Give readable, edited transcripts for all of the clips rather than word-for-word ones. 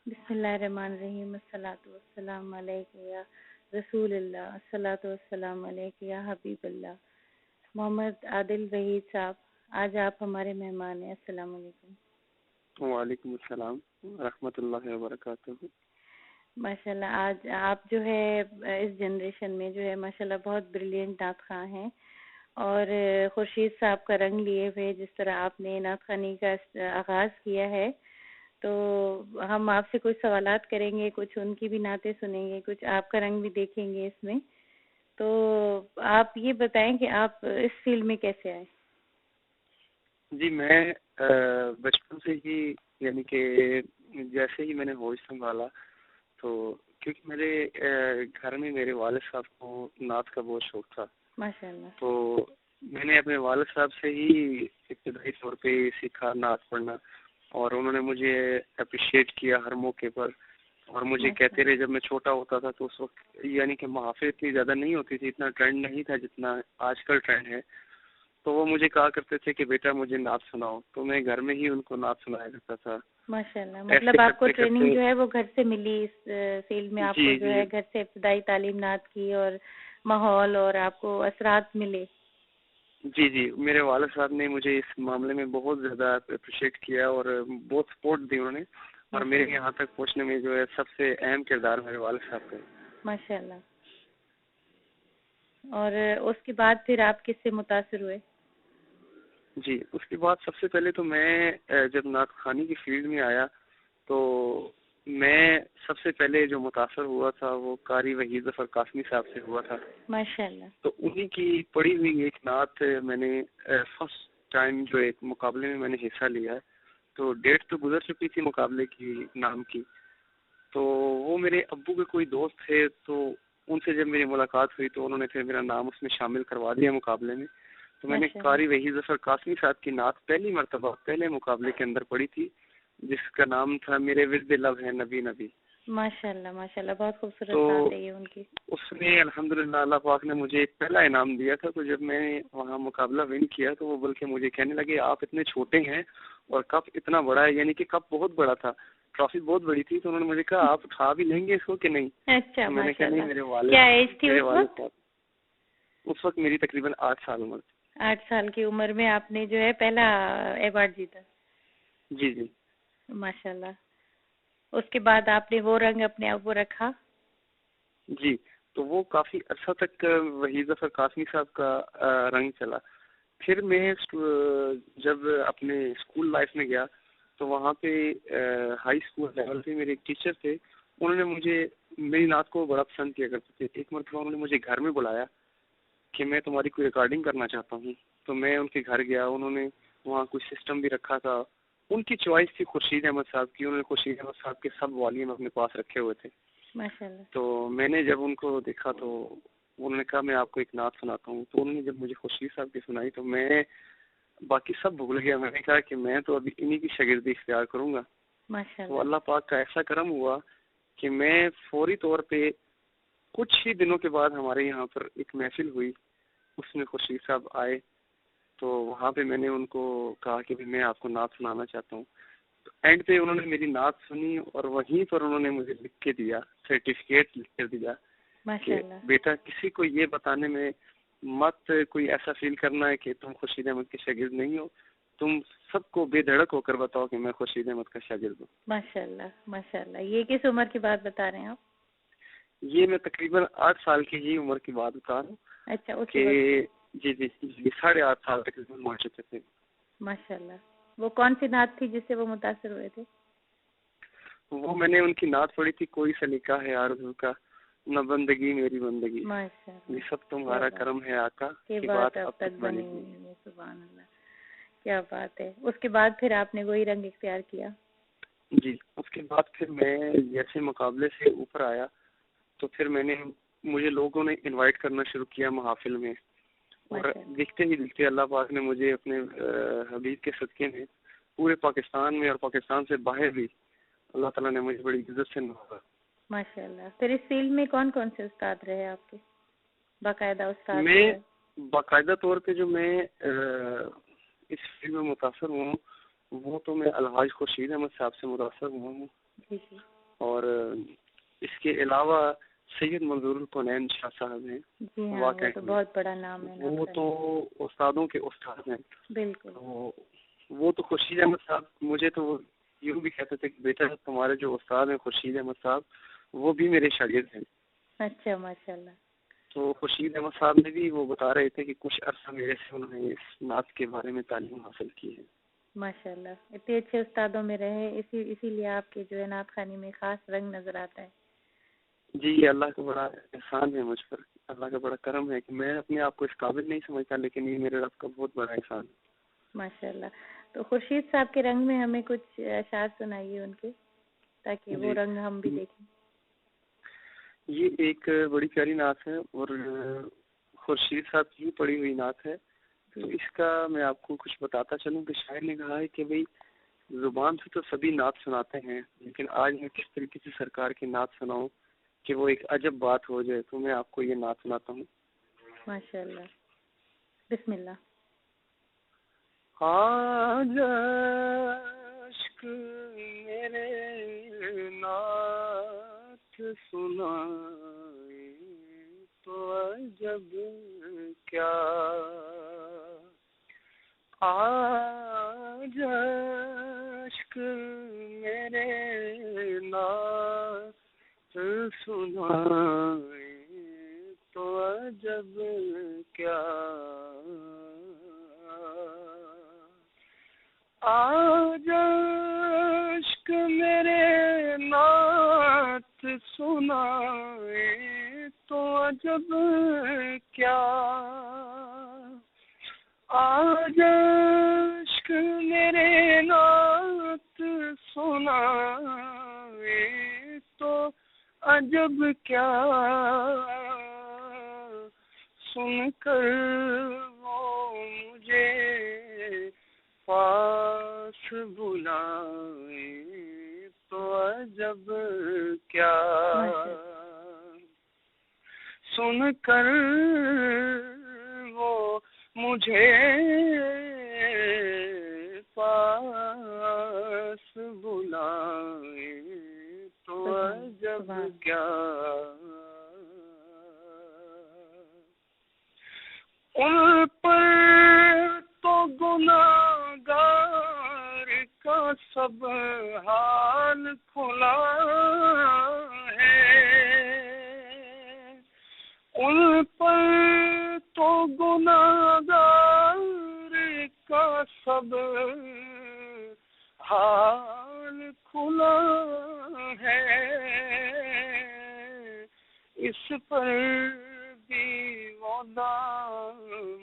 بسم اللہ الرحمن الرحیم، الصلاۃ والسلام علیک یا رسول اللہ، الصلاۃ والسلام علیک یا حبیب اللہ۔ محمد عادل وحید صاحب، آج آپ ہمارے مہمان ہیں۔ السلام علیکم۔ وعلیکم السلام ورحمۃ اللہ وبرکاتہ۔ ماشاء اللہ، آج آپ جو ہے اس جنریشن میں جو ہے ماشاء اللہ بہت بریلینٹ نعت خواں ہیں، اور خورشید صاحب کا رنگ لیے ہوئے جس طرح آپ نے نعت خوانی کا آغاز کیا ہے، تو ہم آپ سے کچھ سوالات کریں گے، کچھ ان کی بھی نعتیں سنیں گے، کچھ آپ کا رنگ بھی دیکھیں گے اس میں۔ تو آپ یہ بتائیں کہ آپ اس فیلڈ میں کیسے آئے؟ جی، میں بچپن سے ہی یعنی کہ جیسے ہی میں نے ہوش سنبھالا تو کیونکہ میرے گھر میں میرے والد صاحب کو نعت کا بہت شوق تھا، ماشاء اللہ۔ تو میں نے اپنے والد صاحب سے ہی ابتدائی طور پہ سیکھا نعت پڑھنا، اور انہوں نے مجھے اپریشیٹ کیا ہر موقع پر، اور مجھے کہتے رہے جب میں چھوٹا ہوتا تھا تو اس وقت یعنی کہ محافل اتنی زیادہ نہیں ہوتی تھی، اتنا ٹرینڈ نہیں تھا جتنا آج کل ٹرینڈ ہے، تو وہ مجھے کہا کرتے تھے کہ بیٹا مجھے نعت سناؤ، تو میں گھر میں ہی ان کو نعت سنایا کرتا تھا۔ ماشاء اللہ، مطلب آپ کو ٹریننگ جو ہے وہ گھر سے ملی اس فیلڈ میں، آپ کو جو ہے گھر سے ابتدائی تعلیم نعت کی اور ماحول اور آپ کو اثرات ملے۔ جی، میرے والد صاحب نے مجھے اس معاملے میں بہت زیادہ اپریشیٹ کیا اور بہت سپورٹ دی انہوں نے، اور میرے یہاں تک پہنچنے میں جو ہے سب سے اہم کردار میرے والد صاحب کا۔ ماشاء اللہ۔ اور اس کے بعد پھر آپ کس سے متاثر ہوئے؟ جی، اس کے بعد سب سے پہلے تو میں جب نعت خوانی کی فیلڈ میں آیا تو میں سب سے پہلے جو متاثر ہوا تھا وہ قاری وحید ظفر قاسمی صاحب سے ہوا تھا۔ ماشاء اللہ۔ تو انہی کی پڑھی ہوئی ایک نعت میں نے فرسٹ ٹائم جو ایک مقابلے میں نے حصہ لیا ہے، تو ڈیٹ تو گزر چکی تھی مقابلے کی نام کی، تو وہ میرے ابو کے کوئی دوست تھے، تو ان سے جب میری ملاقات ہوئی تو انہوں نے پھر میرا نام اس میں شامل کروا دیا مقابلے میں، تو میں نے قاری وحید ظفر قاسمی صاحب کی نعت پہلی مرتبہ پہلے مقابلے کے اندر پڑھی تھی، جس کا نام تھا میرے ورد لب ہے نبی نبی۔ ماشاء اللہ ماشاء اللہ، بہت خوبصورت نعت ہے یہ ان کی۔ اس میں الحمدللہ اللہ پاک نے مجھے ایک پہلا انعام دیا تھا، تو جب میں نے وہاں مقابلہ ون کیا تو وہ بلکہ مجھے کہنے لگے آپ اتنے چھوٹے ہیں اور کپ اتنا بڑا ہے، یعنی کہ کپ بہت بڑا تھا، ٹرافی بہت بڑی تھی، تو انہوں نے مجھے کہا آپ اٹھا بھی لیں گے اس کو کہ نہیں؟ اچھا، میں نے کہا نہیں، میرے والد کیا ایج تھی اس وقت میری تقریباً 8 سال عمر تھی۔ 8 سال کی عمر میں آپ نے جو ہے پہلا ایوارڈ جیتا؟ جی ماشاء اللہ۔ اس کے بعد آپ نے وہ رنگ اپنے آپ کو رکھا؟ جی، تو وہ کافی عرصہ تک وحید ظفر قاسمی صاحب کا رنگ چلا۔ پھر میں جب اپنے اسکول لائف میں گیا تو وہاں پہ ہائی اسکول لیول پہ میرے ایک ٹیچر تھے، انہوں نے مجھے میری نعت کو بڑا پسند کیا کرتے تھے۔ ایک مرتبہ انہوں نے مجھے گھر میں بلایا کہ میں تمہاری کوئی ریکارڈنگ کرنا چاہتا ہوں، تو میں ان کے گھر گیا، انہوں نے وہاں کوئی سسٹم بھی رکھا تھا، ان کی چوائس تھی خورشید احمد صاحب کی، انہوں نے خورشید احمد صاحب کے سب والیوم اپنے پاس رکھے ہوئے تھے۔ ماشاءاللہ۔ تو میں نے جب ان کو دیکھا تو انہوں نے کہا میں آپ کو ایک نعت سناتا ہوں، تو انہوں نے جب مجھے خورشید صاحب کی سنائی تو میں باقی سب بھول گیا، میں نے کہا کہ میں تو ابھی انہی کی شاگردی اختیار کروں گا۔ تو اللہ پاک کا ایسا کرم ہوا کہ میں فوری طور پہ کچھ ہی دنوں کے بعد ہمارے یہاں پر ایک محفل ہوئی، اس میں خورشید صاحب آئے، تو وہاں پہ میں نے ان کو کہا کہ میں آپ کو نعت سنانا چاہتا ہوں۔ اینڈ پہ انہوں نے میری نعت سنی اور وہیں پر انہوں نے مجھے لکھ کے دیا، سرٹیفکیٹ لکھ کر دیا کہ بیٹا کسی کو یہ بتانے میں مت کوئی ایسا فیل کرنا ہے کہ تم خورشید احمد کے شاگرد نہیں ہو، تم سب کو بے دھڑک ہو کر بتاؤ کہ میں خورشید احمد کا شاگرد ہوں۔ ماشاءاللہ ماشاءاللہ۔ یہ کس عمر کی بات بتا رہے ہیں آپ؟ یہ میں تقریباً 8 سال کی ہی عمر کی بات بتا رہا ہوں۔ اچھا، کہ جی 8.5 سال تقریباً پہنچ چکے تھے۔ ماشاءاللہ۔ وہ کون سی نعت تھی جس سے وہ متاثر ہوئے تھے؟ وہ میں نے ان کی نعت پڑھی تھی، کوئی سلیقہ ہے آرزو کا، نہ بندگی میری بندگی، یہ سب تمہارا کرم ہے آقا کی بات اب تک بنی ہوئی۔ سبحان اللہ، کیا بات ہے۔ اس کے بعد پھر آپ نے وہی رنگ اختیار کیا؟ جی، اس کے بعد پھر میں جیسے مقابلے سے اوپر آیا تو پھر مجھے لوگوں نے انوائٹ کرنا شروع کیا محافل میں، اور دیکھتے ہی دیکھتے اللہ پاک نے مجھے اپنے حبیب کے صدقے میں پورے پاکستان میں اور پاکستان سے باہر بھی اللہ تعالیٰ نے مجھے بڑی عزت سے نوازا۔ ماشاءاللہ۔ پھر اس فیلڈ میں کون کون سے استاد رہے آپ کے باقاعدہ استاد؟ میں باقاعدہ طور پہ جو میں اس فیلڈ میں متاثر ہوں وہ تو میں الحاج خورشید احمد صاحب سے متاثر ہوا ہوں، اور اس کے علاوہ سید منظور الکونین شاہ صاحب ہیں. جی ہاں، وہ تو بہت بڑا نام ہے. وہ تو استادوں کے استاد ہیں. بالکل. وہ تو خورشید احمد صاحب مجھے تو یوں بھی کہتے تھے کہ بیٹا تمہارے جو استاد ہیں خورشید احمد صاحب وہ بھی میرے شاگرد ہیں. اچھا، ماشاء اللہ. تو خورشید احمد صاحب نے بھی وہ بتا رہے تھے کہ کچھ عرصہ میرے سے انہوں نے اس نعت کے بارے میں تعلیم حاصل کی ہے. ماشاء اللہ، اتنے اچھے استادوں میں رہے، اسی لیے آپ کے جو ہے نعت خوانی میں خاص رنگ نظر آتا ہے. جی یہ اللہ کا بڑا احسان ہے مجھ پر، اللہ کا بڑا کرم ہے کہ میں اپنے آپ کو اس قابل نہیں سمجھتا، لیکن یہ میرے رب کا بہت بڑا احسان ہے. ماشاء اللہ. تو خورشید صاحب کے رنگ میں ہمیں کچھ اشعار سنائیے ان کے، تاکہ وہ رنگ ہم بھی دیکھیں. یہ ایک بڑی پیاری نعت ہے اور خورشید صاحب کی پڑھی ہوئی نعت ہے. تو اس کا میں آپ کو کچھ بتاتا چلوں کہ شاعر نے کہا ہے کہ بھئی زبان سے تو سبھی نعت سناتے ہیں، لیکن آج میں کس طریقے سے سرکار کی نعت سناؤں کہ وہ ایک عجب بات ہو جائے. تو میں آپ کو یہ نعت سناتا ہوں. ماشاء اللہ. بسم اللہ. آج عشق میرے نعت سنائے تو عجب کیا، آج عشق میرے نعت سنائے تو عجب کیا، آج عشق میرے نعت سنائے تو عجب کیا، آج عشق میرے نعت سنائے تو عجب کیا، سن کر وہ مجھے پاس بلائے تو عجب کیا، سن کر وہ مجھے پاس بلائے تو عجب کیا، ان پر تو گناہگار کا سب حال کھلا ہے، ان پر تو گناہگار کا سب حال کھلا ہے، اس پر بھی وہ دامن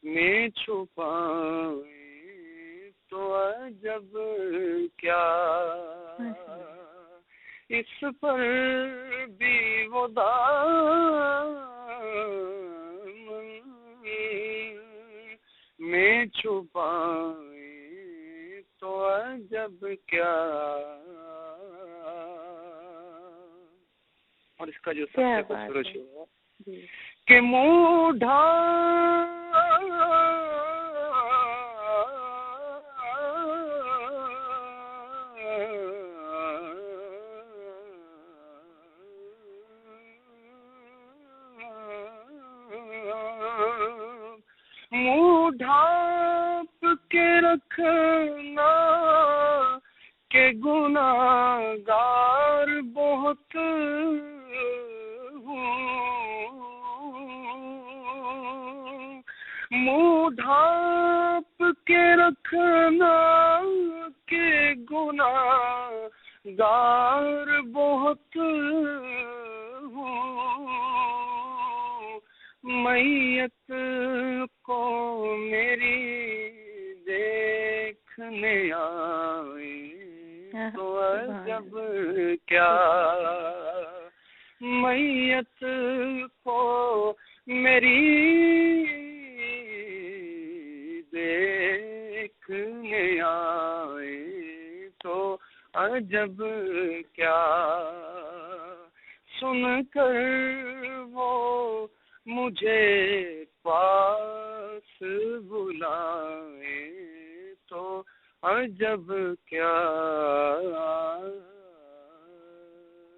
میں چھپائے تو عجب کیا، اس پر بھی وہ دامن میں چھپائے تو عجب کیا. اور اس کا جو سب سے خوبصورت شعر ہے کہ منہ ڈھانپ کے رکھنا کہ گناہگار بہت منہ ڈھانپ کے رکھنا کہ گناہگار بہت میت کو میری دیکھنے آئے تو عجب کیا، میت کو میری دیکھنے آئے تو عجب کیا، سن کر وہ مجھے پاس بلائے، تو عجب کیا.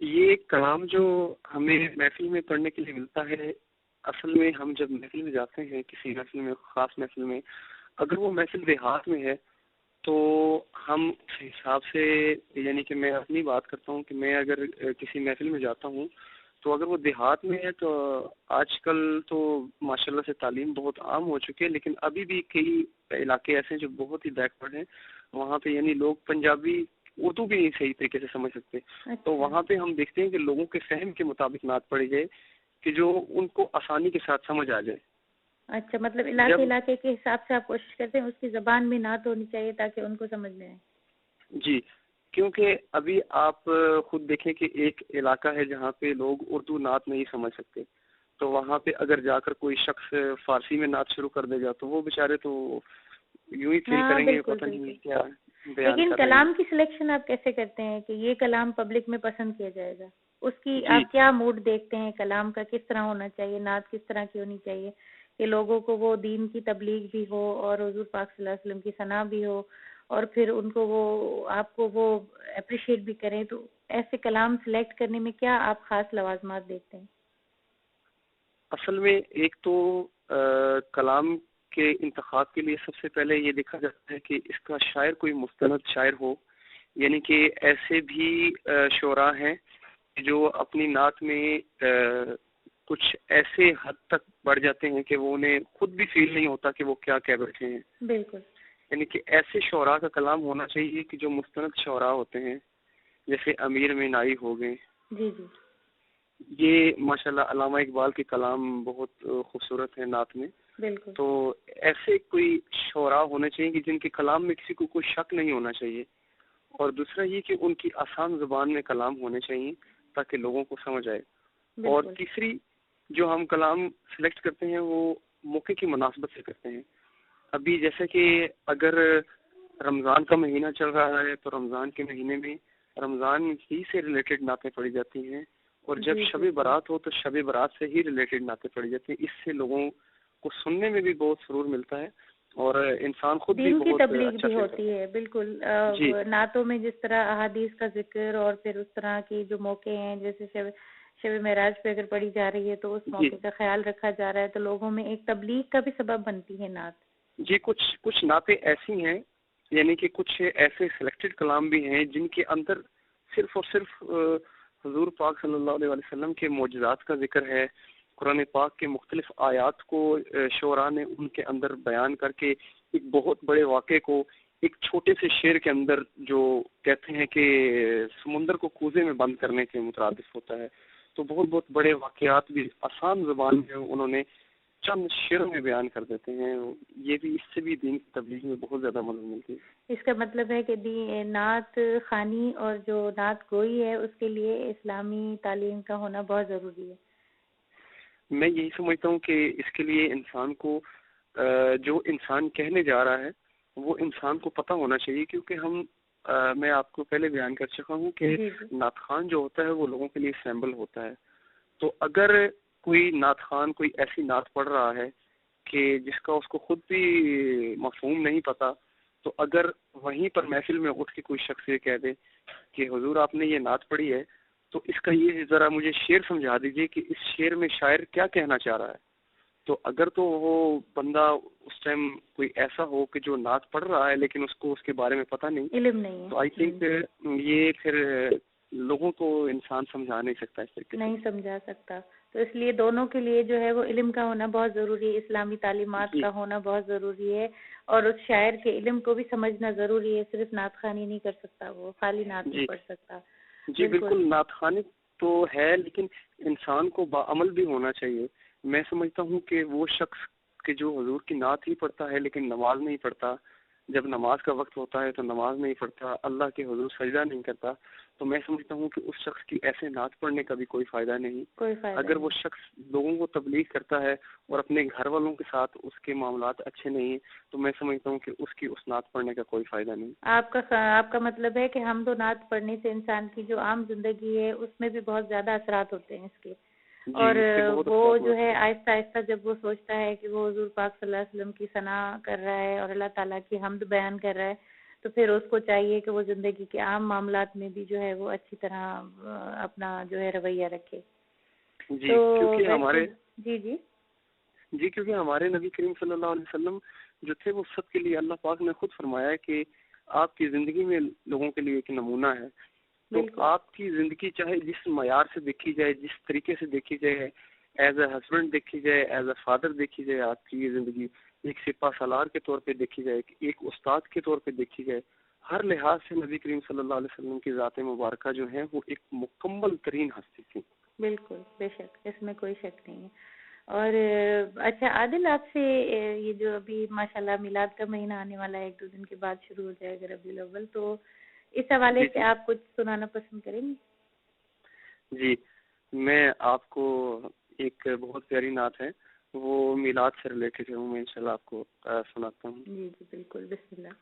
یہ کلام جو ہمیں محفل میں پڑھنے کے لیے ملتا ہے، اصل میں ہم جب محفل میں جاتے ہیں، کسی محفل میں، خاص محفل میں، اگر وہ محفل دیہات میں ہے تو ہم اس حساب سے، یعنی کہ میں اپنی بات کرتا ہوں کہ میں اگر کسی محفل میں جاتا ہوں تو اگر وہ دیہات میں ہے تو آج کل تو ماشاءاللہ سے تعلیم بہت عام ہو چکی ہے، لیکن ابھی بھی کئی علاقے ایسے ہیں جو بہت ہی بیکورڈ ہیں، وہاں پہ یعنی لوگ پنجابی اردو بھی نہیں صحیح طریقے سے سمجھ سکتے. تو وہاں پہ ہم دیکھتے ہیں کہ لوگوں کے فہم کے مطابق نعت پڑھی جائے کہ جو ان کو آسانی کے ساتھ سمجھ آ جائے. اچھا، مطلب علاقے کے حساب سے آپ کوشش کرتے ہیں اس کی زبان بھی نعت ہونی چاہیے تاکہ ان کو سمجھ میں آئے. جی، کیونکہ ابھی آپ خود دیکھیں کہ ایک علاقہ ہے جہاں پہ لوگ اردو نعت نہیں سمجھ سکتے، تو وہاں پہ اگر جا کر کوئی شخص فارسی میں نعت شروع کر دے گا تو وہ بیچارے تو یوں ہی فیل کریں گے پتہ نہیں کیا بیان لیکن کر رہے ہیں. کلام کی سلیکشن آپ کیسے کرتے ہیں کہ یہ کلام پبلک میں پسند کیا جائے گا؟ اس کی جی آپ کیا موڈ دیکھتے ہیں؟ کلام کا کس طرح ہونا چاہیے؟ نعت کس طرح کی ہونی چاہیے کہ لوگوں کو وہ دین کی تبلیغ بھی ہو اور حضور پاک صلی اللہ علیہ وسلم کی ثنا بھی ہو اور پھر ان کو وہ آپ کو وہ اپریشیٹ بھی کریں؟ تو ایسے کلام سلیکٹ کرنے میں کیا آپ خاص لوازمات دیکھتے ہیں؟ اصل میں ایک تو کلام کے انتخاب کے لیے سب سے پہلے یہ دیکھا جاتا ہے کہ اس کا شاعر کوئی مستند شاعر ہو، یعنی کہ ایسے بھی شعراء ہیں جو اپنی نعت میں کچھ ایسے حد تک بڑھ جاتے ہیں کہ وہ انہیں خود بھی فیل نہیں ہوتا کہ وہ کیا کہہ بیٹھے ہیں. بالکل. یعنی کہ ایسے شعراء کا کلام ہونا چاہیے کہ جو مستند شعراء ہوتے ہیں، جیسے امیر مینائی ہو گئے. جی جی. یہ ماشاءاللہ علامہ اقبال کے کلام بہت خوبصورت ہیں نعت میں. بالکل. تو ایسے کوئی شعراء ہونے چاہیے کہ جن کے کلام میں کسی کو کوئی شک نہیں ہونا چاہیے، اور دوسرا یہ کہ ان کی آسان زبان میں کلام ہونے چاہیے تاکہ لوگوں کو سمجھ آئے. بالکل. اور تیسری جو ہم کلام سلیکٹ کرتے ہیں وہ موقع کی مناسبت سے کرتے ہیں. ابھی جیسے کہ اگر رمضان کا مہینہ چل رہا ہے تو رمضان کے مہینے میں رمضان ہی سے ریلیٹڈ نعتیں پڑھی جاتی ہیں، اور جب شب برات ہو تو شب برات سے ہی ریلیٹڈ نعتیں پڑھی جاتی ہیں. اس سے لوگوں کو سننے میں بھی بہت سرور ملتا ہے اور انسان خود بھی بہت تبلیغ اچھا بھی ہوتی ہے. بالکل. نعتوں میں جس طرح احادیث کا ذکر اور پھر اس طرح کی جو موقع ہیں، جیسے شب معراج پہ اگر پڑھی جا رہی ہے تو اس موقع کا خیال رکھا جا رہا ہے، تو لوگوں میں ایک تبلیغ کا بھی سبب بنتی ہے نعت. جی، کچھ نعتیں ایسی ہیں، یعنی کہ کچھ ایسے سلیکٹڈ کلام بھی ہیں جن کے اندر صرف اور صرف حضور پاک صلی اللہ علیہ وسلم کے معجزات کا ذکر ہے. قرآن پاک کے مختلف آیات کو شعراء نے ان کے اندر بیان کر کے ایک بہت بڑے واقعے کو ایک چھوٹے سے شعر کے اندر، جو کہتے ہیں کہ سمندر کو کوزے میں بند کرنے کے مترادف ہوتا ہے، تو بہت بہت بڑے واقعات بھی آسان زبان میں انہوں نے چند شعروں میں بیان کر دیتے ہیں. یہ بھی اس سے بھی دین کی تبلیغ میں بہت زیادہ مدد ملتی ہے. اس کا مطلب ہے کہ نعت خوانی اور جو نعت گوئی ہے اس کے لیے اسلامی تعلیم کا ہونا بہت ضروری ہے. میں یہی سمجھتا ہوں کہ اس کے لیے انسان کو جو انسان کہنے جا رہا ہے وہ انسان کو پتہ ہونا چاہیے، کیونکہ میں آپ کو پہلے بیان کر چکا ہوں کہ نعت خوان جو ہوتا ہے وہ لوگوں کے لیے سیمبل ہوتا ہے. تو اگر کوئی نعت خوان کوئی ایسی نعت پڑھ رہا ہے کہ جس کا اس کو خود بھی مفہوم نہیں پتا، تو اگر وہیں پر محفل میں اٹھ کے کوئی شخص یہ کہہ دے کہ حضور آپ نے یہ نعت پڑھی ہے تو اس کا یہ ذرا مجھے شعر سمجھا دیجئے کہ اس شعر میں شاعر کیا کہنا چاہ رہا ہے، تو اگر تو وہ بندہ اس ٹائم کوئی ایسا ہو کہ جو نعت پڑھ رہا ہے لیکن اس کو اس کے بارے میں پتہ نہیں، علم نہیں ہے، تو آئی تھنک یہ پھر لوگوں کو انسان سمجھا نہیں سکتا، اس طریقے نہیں سمجھا سکتا. تو اس لیے دونوں کے لیے جو ہے وہ علم کا ہونا بہت ضروری ہے، اسلامی تعلیمات کا ہونا بہت ضروری ہے، اور اس شاعر کے علم کو بھی سمجھنا ضروری ہے. صرف نعت خوانی نہیں کر سکتا، وہ خالی نعت نہیں پڑھ سکتا. جی بالکل، نعت خوانی تو ہے لیکن انسان کو باعمل بھی ہونا چاہیے. میں سمجھتا ہوں کہ وہ شخص کہ جو حضور کی نعت ہی پڑھتا ہے لیکن نماز نہیں پڑھتا، جب نماز کا وقت ہوتا ہے تو نماز نہیں پڑھتا، اللہ کے حضور سجدہ نہیں کرتا، تو میں سمجھتا ہوں کہ اس شخص کی ایسے نعت پڑھنے کا بھی کوئی فائدہ نہیں. اگر وہ شخص لوگوں کو تبلیغ کرتا ہے اور اپنے گھر والوں کے ساتھ اس کے معاملات اچھے نہیں ہیں، تو میں سمجھتا ہوں کہ اس کی اس نعت پڑھنے کا کوئی فائدہ نہیں. آپ کا مطلب ہے کہ حمد و نعت پڑھنے سے انسان کی جو عام زندگی ہے اس میں بھی بہت زیادہ اثرات ہوتے ہیں اس کے، اور وہ جو ہے آہستہ آہستہ جب وہ سوچتا ہے کہ وہ حضور پاک صلی اللہ علیہ وسلم کی ثنا کر رہا ہے اور اللہ تعالیٰ کی حمد بیان کر رہا ہے، تو پھر اس کو چاہیے کہ وہ زندگی کے عام معاملات میں بھی جو ہے وہ اچھی طرح اپنا جو ہے رویہ رکھے. جی کیونکہ ہمارے جی کیونکہ ہمارے نبی کریم صلی اللہ علیہ وسلم جو تھے وہ سب کے لیے، اللہ پاک نے خود فرمایا ہے کہ آپ کی زندگی میں لوگوں کے لیے ایک نمونہ ہے. تو آپ کی زندگی چاہے جس معیار سے دیکھی جائے، جس طریقے سے دیکھی جائے، ایز اے ہسبینڈ دیکھی جائے، ایز اے فادر دیکھی جائے، آپ کی یہ زندگی ایک سپاہ سالار کے طور پہ دیکھی جائے، ایک استاد کے طور پہ دیکھی جائے، ہر لحاظ سے نبی کریم صلی اللہ علیہ وسلم کی ذات مبارکہ جو ہے وہ ایک مکمل ترین ہستی تھی. بالکل، بے شک، اس میں کوئی شک نہیں ہے. اور اچھا عادل، آپ سے یہ جو ابھی ماشاءاللہ میلاد کا مہینہ آنے والا ہے، 1-2 دن کے بعد شروع ہو جائے گا ربیع الاول، تو اس حوالے سے آپ کچھ سنانا پسند کریں گے؟ جی، میں آپ کو ایک بہت پیاری نعت ہے، وہ میلاد سے ریلیٹڈ ہے، میں انشاءاللہ آپ کو سناتا ہوں. جی جی بالکل، بسم اللہ.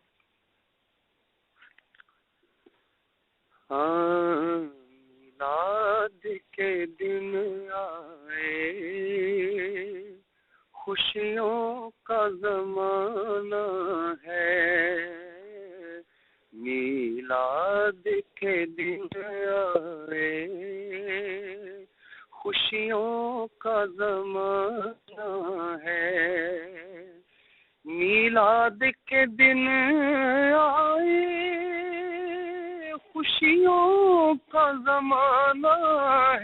میلاد کے دن آئے، خوشیوں کا زمانہ ہے. میلاد کے دن آئے، خوشیوں کا زمانہ ہے. میلاد کے دن آئے، خوشیوں کا زمانہ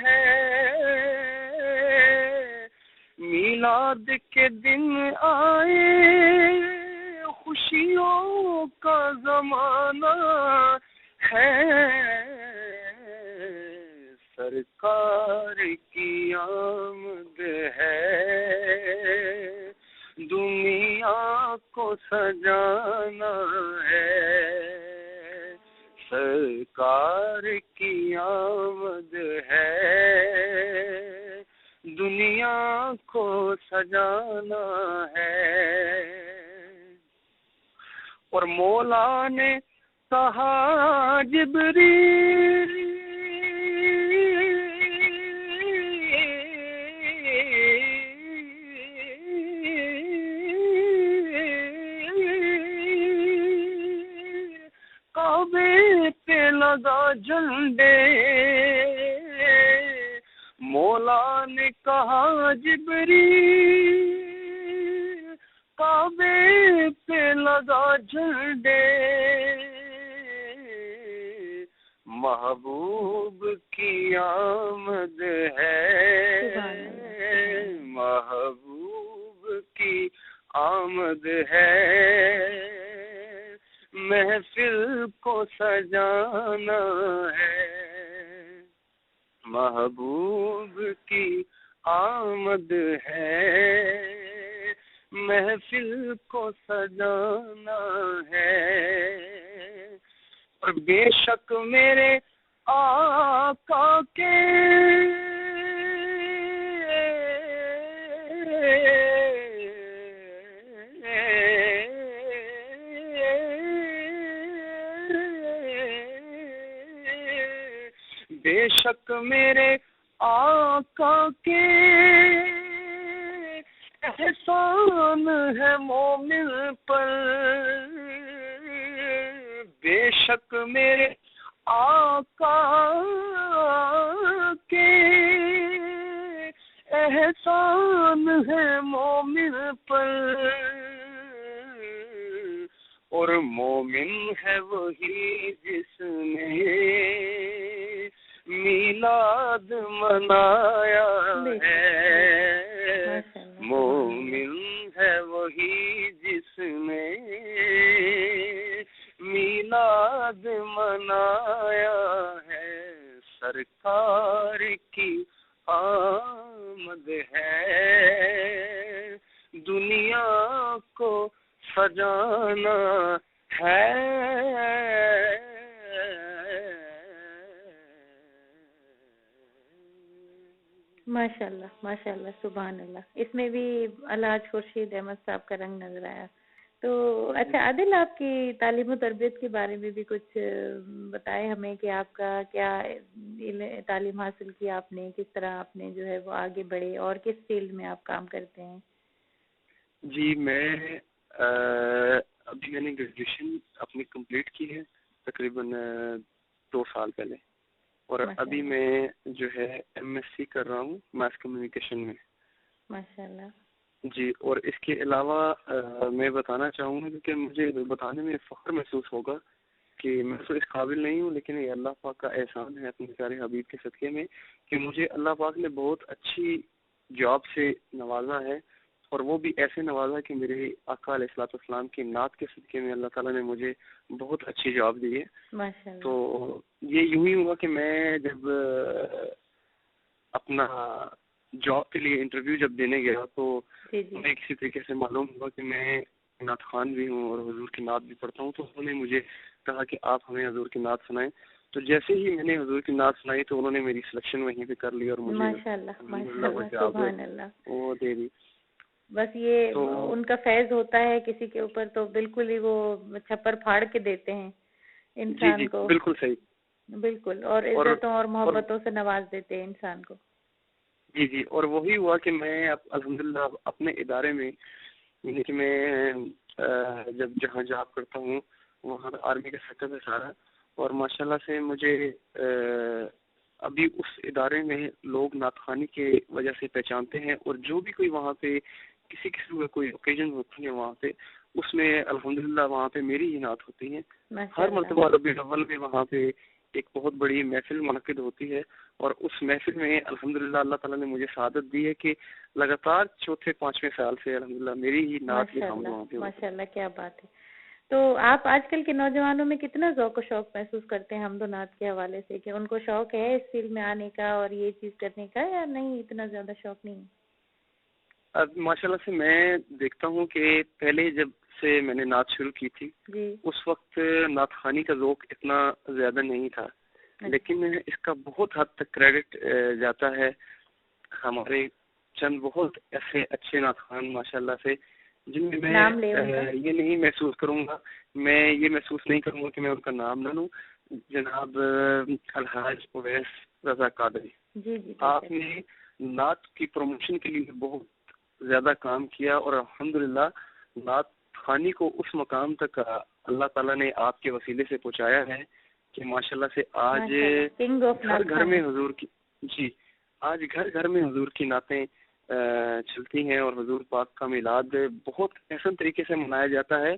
ہے. میلاد کے دن آئے، خوشیوں کا زمانہ ہے. سرکار کی آمد ہے، دنیا کو سجانا ہے. سرکار کی آمد ہے، دنیا کو سجانا ہے. اور مولا نے کہا جبریل کعبے پہ لگا جھنڈے. مولا نے کہا جبریل کعبے پہ لگا جھنڈے. محبوب کی آمد ہے، محبوب کی آمد ہے. محفل کو سجانا ہے. محبوب کی آمد ہے، محفل کو سجانا ہے. اور بے شک میرے آقا کے بے شک میرے آقا کے احسان ہے مومن پر. بے شک میرے آقا کے احسان ہے مومن پر. اور مومن ہے وہی جس نے میلاد منایا ہے. مومن ہے وہی جس نے میلاد منایا ہے. سرکار کی آمد ہے، دنیا کو سجانا ہے. ماشاء اللہ ماشاء اللہ، سبحان اللہ. اس میں بھی الحاج خورشید احمد صاحب کا رنگ نظر آیا. تو اچھا عادل، آپ کی تعلیم و تربیت کے بارے میں بھی کچھ بتائے ہمیں کہ آپ کا کیا تعلیم حاصل کی آپ نے، کس طرح آپ نے جو ہے وہ آگے بڑھے اور کس فیلڈ میں آپ کام کرتے ہیں؟ جی میں ابھی میں نے گریجویشن اپنی کمپلیٹ کی ہے تقریباً 2 سال پہلے, اور ابھی میں جو ہے ایم ایس سی کر رہا ہوں میس کمیونیکیشن میں. ماشاءاللہ. جی, اور اس کے علاوہ میں بتانا چاہوں گا کہ مجھے بتانے میں فخر محسوس ہوگا کہ میں تو اس قابل نہیں ہوں, لیکن یہ اللہ پاک کا احسان ہے اپنے پیارے حبیب کے صدقے میں کہ مجھے اللہ پاک نے بہت اچھی جاب سے نوازا ہے, اور وہ بھی ایسے نوازا کہ میرے آقا علیہ الصلوۃ والسلام کی نعت کے صدقے میں اللہ تعالیٰ نے مجھے بہت اچھی جاب دی ہے. تو یہ یوں ہی ہوا کہ میں جب اپنا جاب کے لیے انٹرویو جب دینے گیا تو میں کسی طریقے سے معلوم ہوا کہ میں نعت خوان بھی ہوں اور حضور کی نعت بھی پڑھتا ہوں, تو انہوں نے مجھے کہا کہ آپ ہمیں حضور کی نعت سنائیں. تو جیسے ہی میں نے حضور کی نعت سنائی تو انہوں نے میری سلیکشن وہیں پہ کر لی اور مجھے وہ دے دی. بس یہ ان کا فیض ہوتا ہے کسی کے اوپر تو بالکل ہی وہ چھپر پھاڑ کے دیتے ہیں انسان کو. بالکل صحیح, بالکل, اور عزتوں اور محبتوں سے نواز دیتے ہیں انسان کو. جی, اور وہی ہوا کہ میں الحمدللہ اپنے ادارے میں, یعنی کہ میں جب جہاں جاب کرتا ہوں وہاں آرمی کا سیکٹر ہے سارا, اور ماشاءاللہ سے مجھے ابھی اس ادارے میں لوگ نعت خوانی کے وجہ سے پہچانتے ہیں, اور جو بھی کوئی وہاں پہ کسی قسم کا کوئی اوکیزن ہوتی ہے وہاں پہ, اس میں الحمدللہ وہاں پہ میری ہی نعت ہوتی ہے. ہر مرتبہ ربیع الاول میں وہاں پہ ایک بہت بڑی محفل منعقد ہوتی ہے, اور اس محفل میں الحمدللہ اللہ تعالیٰ نے مجھے سعادت دی ہے کہ لگاتار 4-5 سال سے الحمدللہ میری ہی نعت کی حمد وہاں پہ. ماشاءاللہ, کیا بات ہے. تو آپ آج کل کے نوجوانوں میں کتنا ذوق و شوق محسوس کرتے ہیں حمد و نعت کے حوالے سے, کہ ان کو شوق ہے اس فیلڈ میں آنے کا اور یہ چیز کرنے کا, یا نہیں اتنا زیادہ شوق نہیں؟ اب ماشاءاللہ سے میں دیکھتا ہوں کہ پہلے جب سے میں نے نعت شروع کی تھی اس وقت نعت خوانی کا ذوق اتنا زیادہ نہیں تھا, لیکن اس کا بہت حد تک کریڈٹ جاتا ہے ہمارے چند بہت ایسے اچھے نعت خوان ماشاءاللہ سے, جن میں میں یہ نہیں محسوس کروں گا, میں یہ محسوس نہیں کروں گا کہ میں ان کا نام نہ لوں. جناب الحاج اویس رضا قادری, آپ نے نعت کی پروموشن کے لیے بہت زیادہ کام کیا, اور الحمدللہ نعت خوانی کو اس مقام تک اللہ تعالیٰ نے آپ کے وسیلے سے پہنچایا ہے کہ ماشاءاللہ سے آج ہر گھر میں حضور کی آج گھر گھر میں حضور کی نعتیں چلتی ہیں, اور حضور پاک کا میلاد بہت احسن طریقے سے منایا جاتا ہے.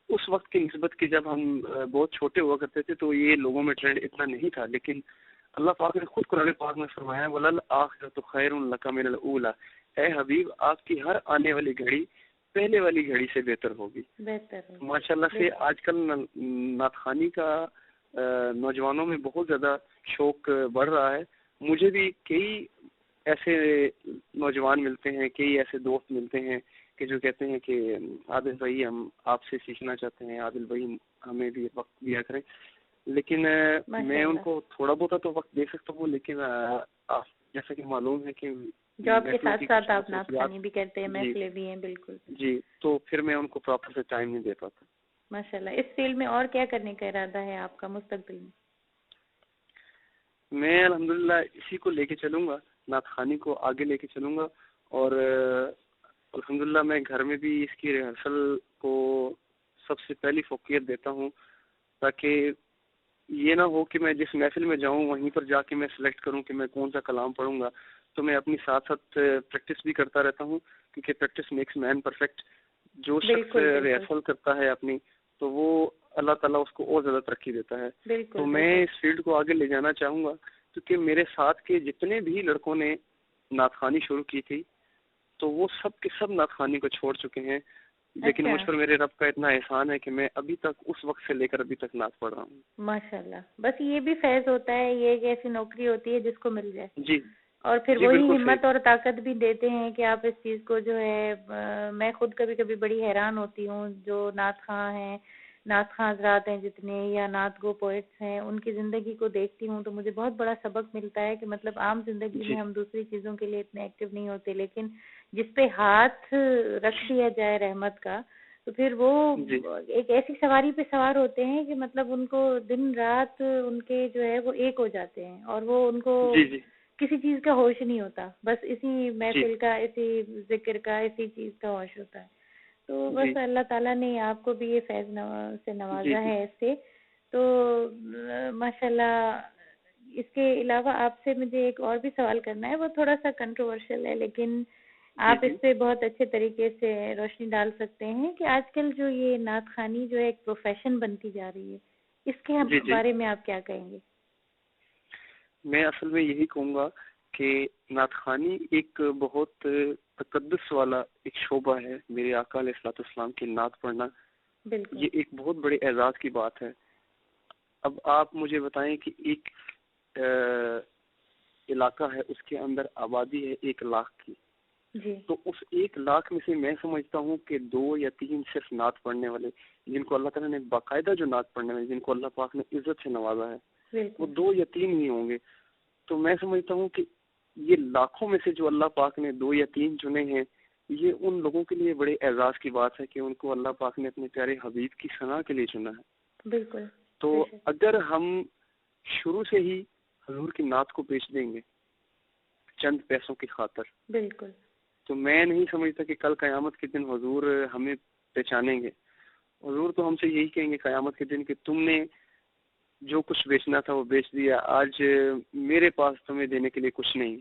اس وقت کی نسبت کی جب ہم بہت چھوٹے ہوا کرتے تھے تو یہ لوگوں میں ٹرینڈ اتنا نہیں تھا, لیکن اللہ پاک نے خود قرآن پاک میں فرمایا وَلَلْآخِرَةُ خَيْرٌ لَكَ مِنَ الْأُولَىٰ, اے حبیب آپ کی ہر آنے والی گھڑی پہلے والی گھڑی سے بہتر ہوگی. ماشاءاللہ سے آج کل نعت خوانی کا نوجوانوں میں بہت زیادہ شوق بڑھ رہا ہے. مجھے بھی کئی ایسے نوجوان ملتے ہیں, کئی ایسے دوست ملتے ہیں کہ جو کہتے ہیں کہ عادل بھائی ہم آپ سے سیکھنا چاہتے ہیں, عادل بھائی ہمیں بھی وقت دیا کریں. لیکن میں ان کو تھوڑا بہت تو وقت دے سکتا ہوں, لیکن جیسا کہ معلوم ہے کہ جاب کے ساتھ ساتھ آپ نعت خوانی بھی کرتے ہیں, محفلیں بھی ہیں. بالکل جی, تو پھر میں ان کو پراپر سے ٹائم نہیں دے پاتا. ماشاءاللہ. اس فیلڈ میں اور کیا کرنے کا ارادہ ہے آپ کا مستقبل میں؟ میں الحمدللہ اسی کو لے کے چلوں گا, نعت خوانی کو آگے لے کے چلوں گا, اور الحمدللہ میں گھر میں بھی اس کی ریہرسل کو سب سے پہلی فوقیت دیتا ہوں, تاکہ یہ نہ ہو کہ میں جس محفل میں جاؤں وہیں پر جا کے میں سلیکٹ کروں کہ میں کون سا کلام پڑھوں گا. تو میں اپنی ساتھ ساتھ پریکٹس بھی کرتا رہتا ہوں, کیونکہ پریکٹس میکس مین پرفیکٹ. جو شخص ریہرسل کرتا ہے اپنی, تو وہ اللہ تعالیٰ اس کو اور زیادہ ترقی دیتا ہے. تو میں اس فیلڈ کو آگے لے جانا چاہوں گا, کیونکہ میرے ساتھ کے جتنے بھی لڑکوں نے نعت خوانی شروع کی تھی تو وہ سب کے سب نعت خوانی کو چھوڑ چکے ہیں, لیکن مجھ پر میرے رب کا اتنا احسان ہے کہ میں ابھی تک اس وقت سے لے کر ابھی تک نعت پڑھ رہا ہوں. ماشاءاللہ. بس یہ بھی فیض ہوتا ہے, یہ ایک ایسی نوکری ہوتی ہے جس کو مل جائے. جی, اور پھر وہی ہمت اور طاقت بھی دیتے ہیں کہ آپ اس چیز کو جو ہے, میں خود کبھی کبھی بڑی حیران ہوتی ہوں جو نعت خواں ہیں, نعت خواں حضرات ہیں جتنے, یا نعت گو پوئٹس ہیں, ان کی زندگی کو دیکھتی ہوں تو مجھے بہت بڑا سبق ملتا ہے کہ مطلب عام زندگی میں ہم دوسری چیزوں کے لیے اتنے ایکٹیو نہیں ہوتے, لیکن جس پہ ہاتھ رکھ دیا جائے رحمت کا تو پھر وہ ایک ایسی سواری پہ سوار ہوتے ہیں کہ مطلب ان کو دن رات ان کے جو ہے وہ ایک ہو جاتے ہیں, اور وہ ان کو کسی چیز کا ہوش نہیں ہوتا, بس اسی محفل کا, اسی ذکر کا, اسی چیز کا ہوش ہوتا ہے. تو بس اللہ تعالیٰ نے آپ کو بھی یہ فیض سے نوازا ہے اس سے. تو ماشاءاللہ اس کے علاوہ آپ سے مجھے ایک اور بھی سوال کرنا ہے, وہ تھوڑا سا کنٹروورشل ہے لیکن آپ اس پہ بہت اچھے طریقے سے روشنی ڈال سکتے ہیں کہ آج کل جو یہ نعت خوانی جو ہے ایک پروفیشن بنتی جا رہی ہے, اس کے بارے میں آپ کیا کہیں گے؟ میں اصل میں یہی کہوں گا کہ نعت خوانی ایک بہت تقدس والا ایک شعبہ ہے. میرے آقا علیہ الصلوۃ والسلام کی نعت پڑھنا یہ ایک بہت بڑے اعزاز کی بات ہے. اب آپ مجھے بتائیں کہ ایک علاقہ ہے, اس کے اندر آبادی ہے 1 لاکھ کی, تو اس 1 لاکھ میں سے میں سمجھتا ہوں کہ 2 یا 3 صرف نعت پڑھنے والے, جن کو اللہ تعالیٰ نے باقاعدہ جو نعت پڑھنے والے, جن کو اللہ پاک نے عزت سے نوازا ہے, وہ 2 یا 3 ہی ہوں گے. تو میں سمجھتا ہوں کہ یہ لاکھوں میں سے جو اللہ پاک نے 2 یا 3 چنے ہیں, یہ ان لوگوں کے لیے بڑے اعزاز کی بات ہے کہ ان کو اللہ پاک نے اپنے پیارے حبیب کی ثنا کے لیے چنا ہے. بالکل. تو اگر ہم شروع سے ہی حضور کی نعت کو بیچ دیں گے چند پیسوں کی خاطر, بالکل, تو میں نہیں سمجھتا کہ کل قیامت کے دن حضور ہمیں پہچانیں گے. حضور تو ہم سے یہی کہیں گے قیامت کے دن کہ تم نے جو کچھ بیچنا تھا وہ بیچ دیا, آج میرے پاس تمہیں دینے کے لیے کچھ نہیں.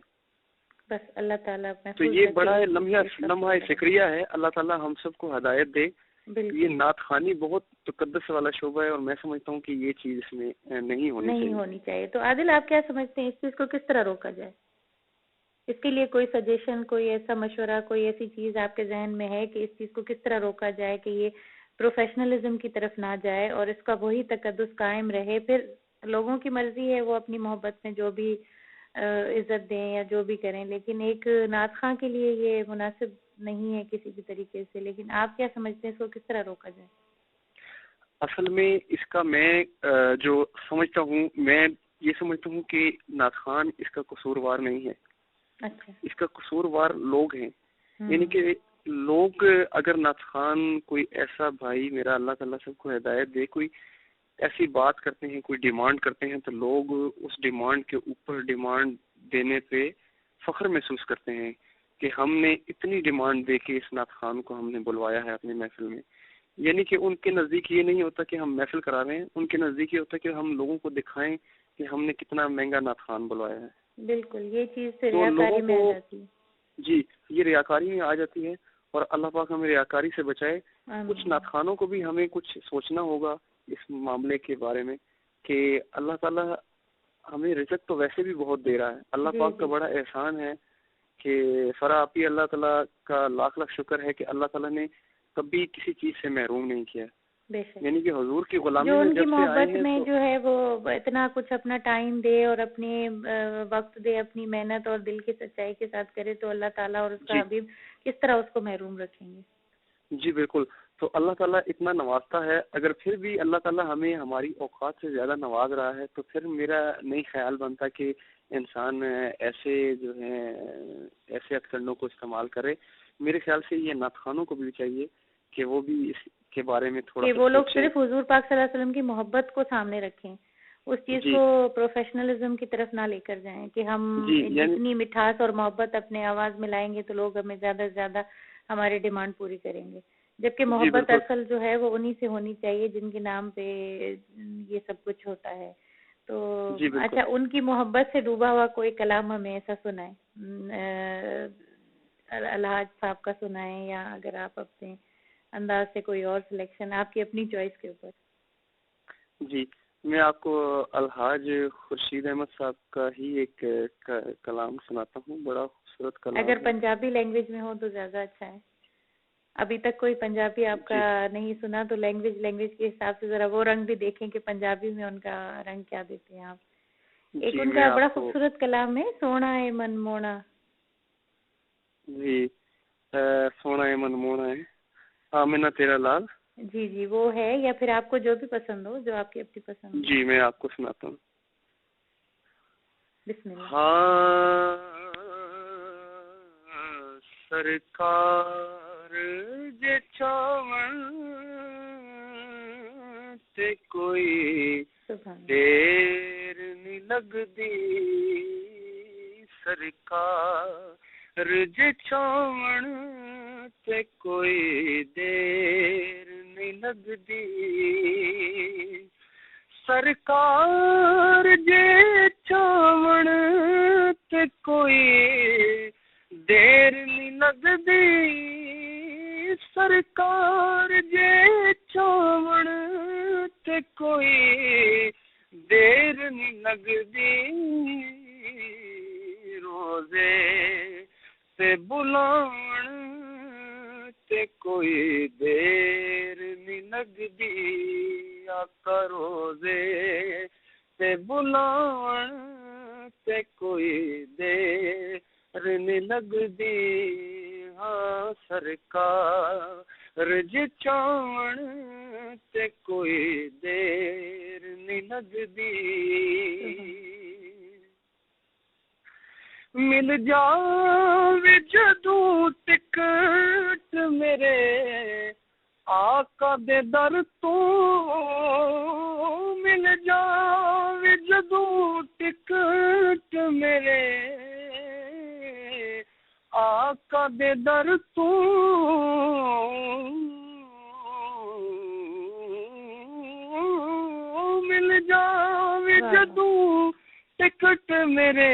بس اللہ تعالیٰ. تو یہ بڑا لمحہ فکریہ ہے. اللہ تعالیٰ ہم سب کو ہدایت دے. یہ نعت خوانی بہت تقدس والا شعبہ ہے اور میں سمجھتا ہوں کہ یہ چیز اس میں نہیں ہونی چاہیے. تو عادل آپ کیا سمجھتے ہیں اس چیز کو کس طرح روکا جائے؟ اس کے لیے کوئی سجیشن, کوئی ایسا مشورہ, کوئی ایسی چیز آپ کے ذہن میں ہے کہ اس چیز کو کس طرح روکا جائے کہ یہ پروفیشنلزم کی طرف نہ جائے اور اس کا وہی تقدس قائم رہے؟ پھر لوگوں کی مرضی ہے, وہ اپنی محبت میں جو بھی عزت دیں یا جو بھی کریں, لیکن ایک نعت خواں کے لیے یہ مناسب نہیں ہے کسی بھی طریقے سے. لیکن آپ کیا سمجھتے ہیں اس کو کس طرح روکا جائے؟ اصل میں اس کا میں جو سمجھتا ہوں, میں یہ سمجھتا ہوں کہ نعت خوان اس کا قصوروار نہیں ہے. اچھا. اس کا قصوروار لوگ ہیں. یعنی کہ لوگ, اگر نعت خوان کوئی ایسا بھائی, میرا اللہ تعالیٰ سب کو ہدایت دے, کوئی ایسی بات کرتے ہیں, کوئی ڈیمانڈ کرتے ہیں, تو لوگ اس ڈیمانڈ کے اوپر ڈیمانڈ دینے پہ فخر محسوس کرتے ہیں کہ ہم نے اتنی ڈیمانڈ دے کے اس نعت خوان کو ہم نے بلوایا ہے اپنی محفل میں. یعنی کہ ان کے نزدیک یہ نہیں ہوتا کہ ہم محفل کرا رہے ہیں, ان کے نزدیک یہ ہوتا کہ ہم لوگوں کو دکھائیں کہ ہم نے کتنا مہنگا نعت خوان بلوایا ہے. بالکل, یہ چیز سے ریاکاری میں آ جاتی ہے. جی, یہ ریاکاری میں آ جاتی ہے اور اللہ پاک ہمیں ریاکاری سے بچائے. کچھ نعت خوانوں کو بھی ہمیں کچھ سوچنا ہوگا اس معاملے کے بارے میں کہ اللہ تعالیٰ ہمیں رزق تو ویسے بھی بہت دے رہا ہے. اللہ پاک کا بڑا احسان ہے کہ فراپی اللہ تعالیٰ کا لاکھ لاکھ شکر ہے کہ اللہ تعالیٰ نے کبھی کسی چیز سے محروم نہیں کیا. یعنی کہ حضور کی غلامی جو ان کی محبت میں جو ہے وہ اتنا کچھ اپنا ٹائم دے اور اپنے وقت دے, اپنی محنت اور دل کی سچائی کے ساتھ کرے, تو اللہ تعالیٰ اور اس کا حبیب کس طرح اس کو محروم رکھیں گے؟ جی بالکل. تو اللہ تعالیٰ اتنا نوازتا ہے, اگر پھر بھی اللہ تعالیٰ ہمیں ہماری اوقات سے زیادہ نواز رہا ہے, تو پھر میرا نہیں خیال بنتا کہ انسان ایسے جو ہیں ایسے اکسرنوں کو استعمال کرے. میرے خیال سے یہ نعت خوانوں کو بھی چاہیے کہ وہ بھی اس کے بارے میں تھوڑا کہ وہ لوگ صرف حضور پاک صلی اللہ علیہ وسلم کی محبت کو سامنے رکھیں, اس چیز کو پروفیشنلزم کی طرف نہ لے کر جائیں کہ ہم جتنی مٹھاس اور محبت اپنے آواز میں لائیں گے تو لوگ ہمیں زیادہ سے زیادہ ہماری ڈیمانڈ پوری کریں گے, جبکہ محبت اصل جو ہے وہ انہی سے ہونی چاہیے جن کے نام پہ یہ سب کچھ ہوتا ہے. تو اچھا, ان کی محبت سے ڈوبا ہوا کوئی کلام ہمیں ایسا سنائیں, الحاج صاحب کا سنائیں, یا اگر آپ اپنے انداز سے کوئی اور سلیکشن آپ کی اپنی چوائس کے اوپر. جی, میں آپ کو الحاج خورشید احمد صاحب کا ہی ایک کلام سناتا ہوں, بڑا خوبصورت کلام. اگر پنجابی لینگویج میں ہو تو زیادہ اچھا ہے. ابھی تک کوئی پنجابی آپ کا نہیں سنا, تو لینگویج کے حساب سے ذرا وہ رنگ بھی دیکھیں کہ پنجابی میں ان کا رنگ کیا دیتے ہیں آپ. ایک ان کا بڑا خوبصورت کلام ہے, سونا ہے من مونا. جی, سونا ہے من مونا ہے, آمینہ تیرا لال. جی جی, وہ ہے, یا پھر آپ کو جو بھی پسند ہو, جو آپ کی اپنی پسند ہو. جی, میں آپ کو سناتا ہوں. بسم اللہ. ہاں سرکار جے چاون تے کوئی دیر نہیں لگدی, سرکار جے چاون تے کوئی دیر نہیں لگدی سرکار جے چاون تے کوئی دیر نہیں لگدی سرکار جے چاون تے کوئی دیر نہیں لگدی روزے تے بلاون تے کوئی دیر نہیں لگدی آقا روزے تے بلاون تے کوئی دیر نہیں لگدی ہاں سرکار جے چاون تے کوئی دیر نہیں لگدی مل جاوے جدوں ٹکٹ میرے آقا دے در تو مل جاوے جدوں ٹکٹ میرے آقا دے در تو مل جاوے جدوں ٹکٹ میرے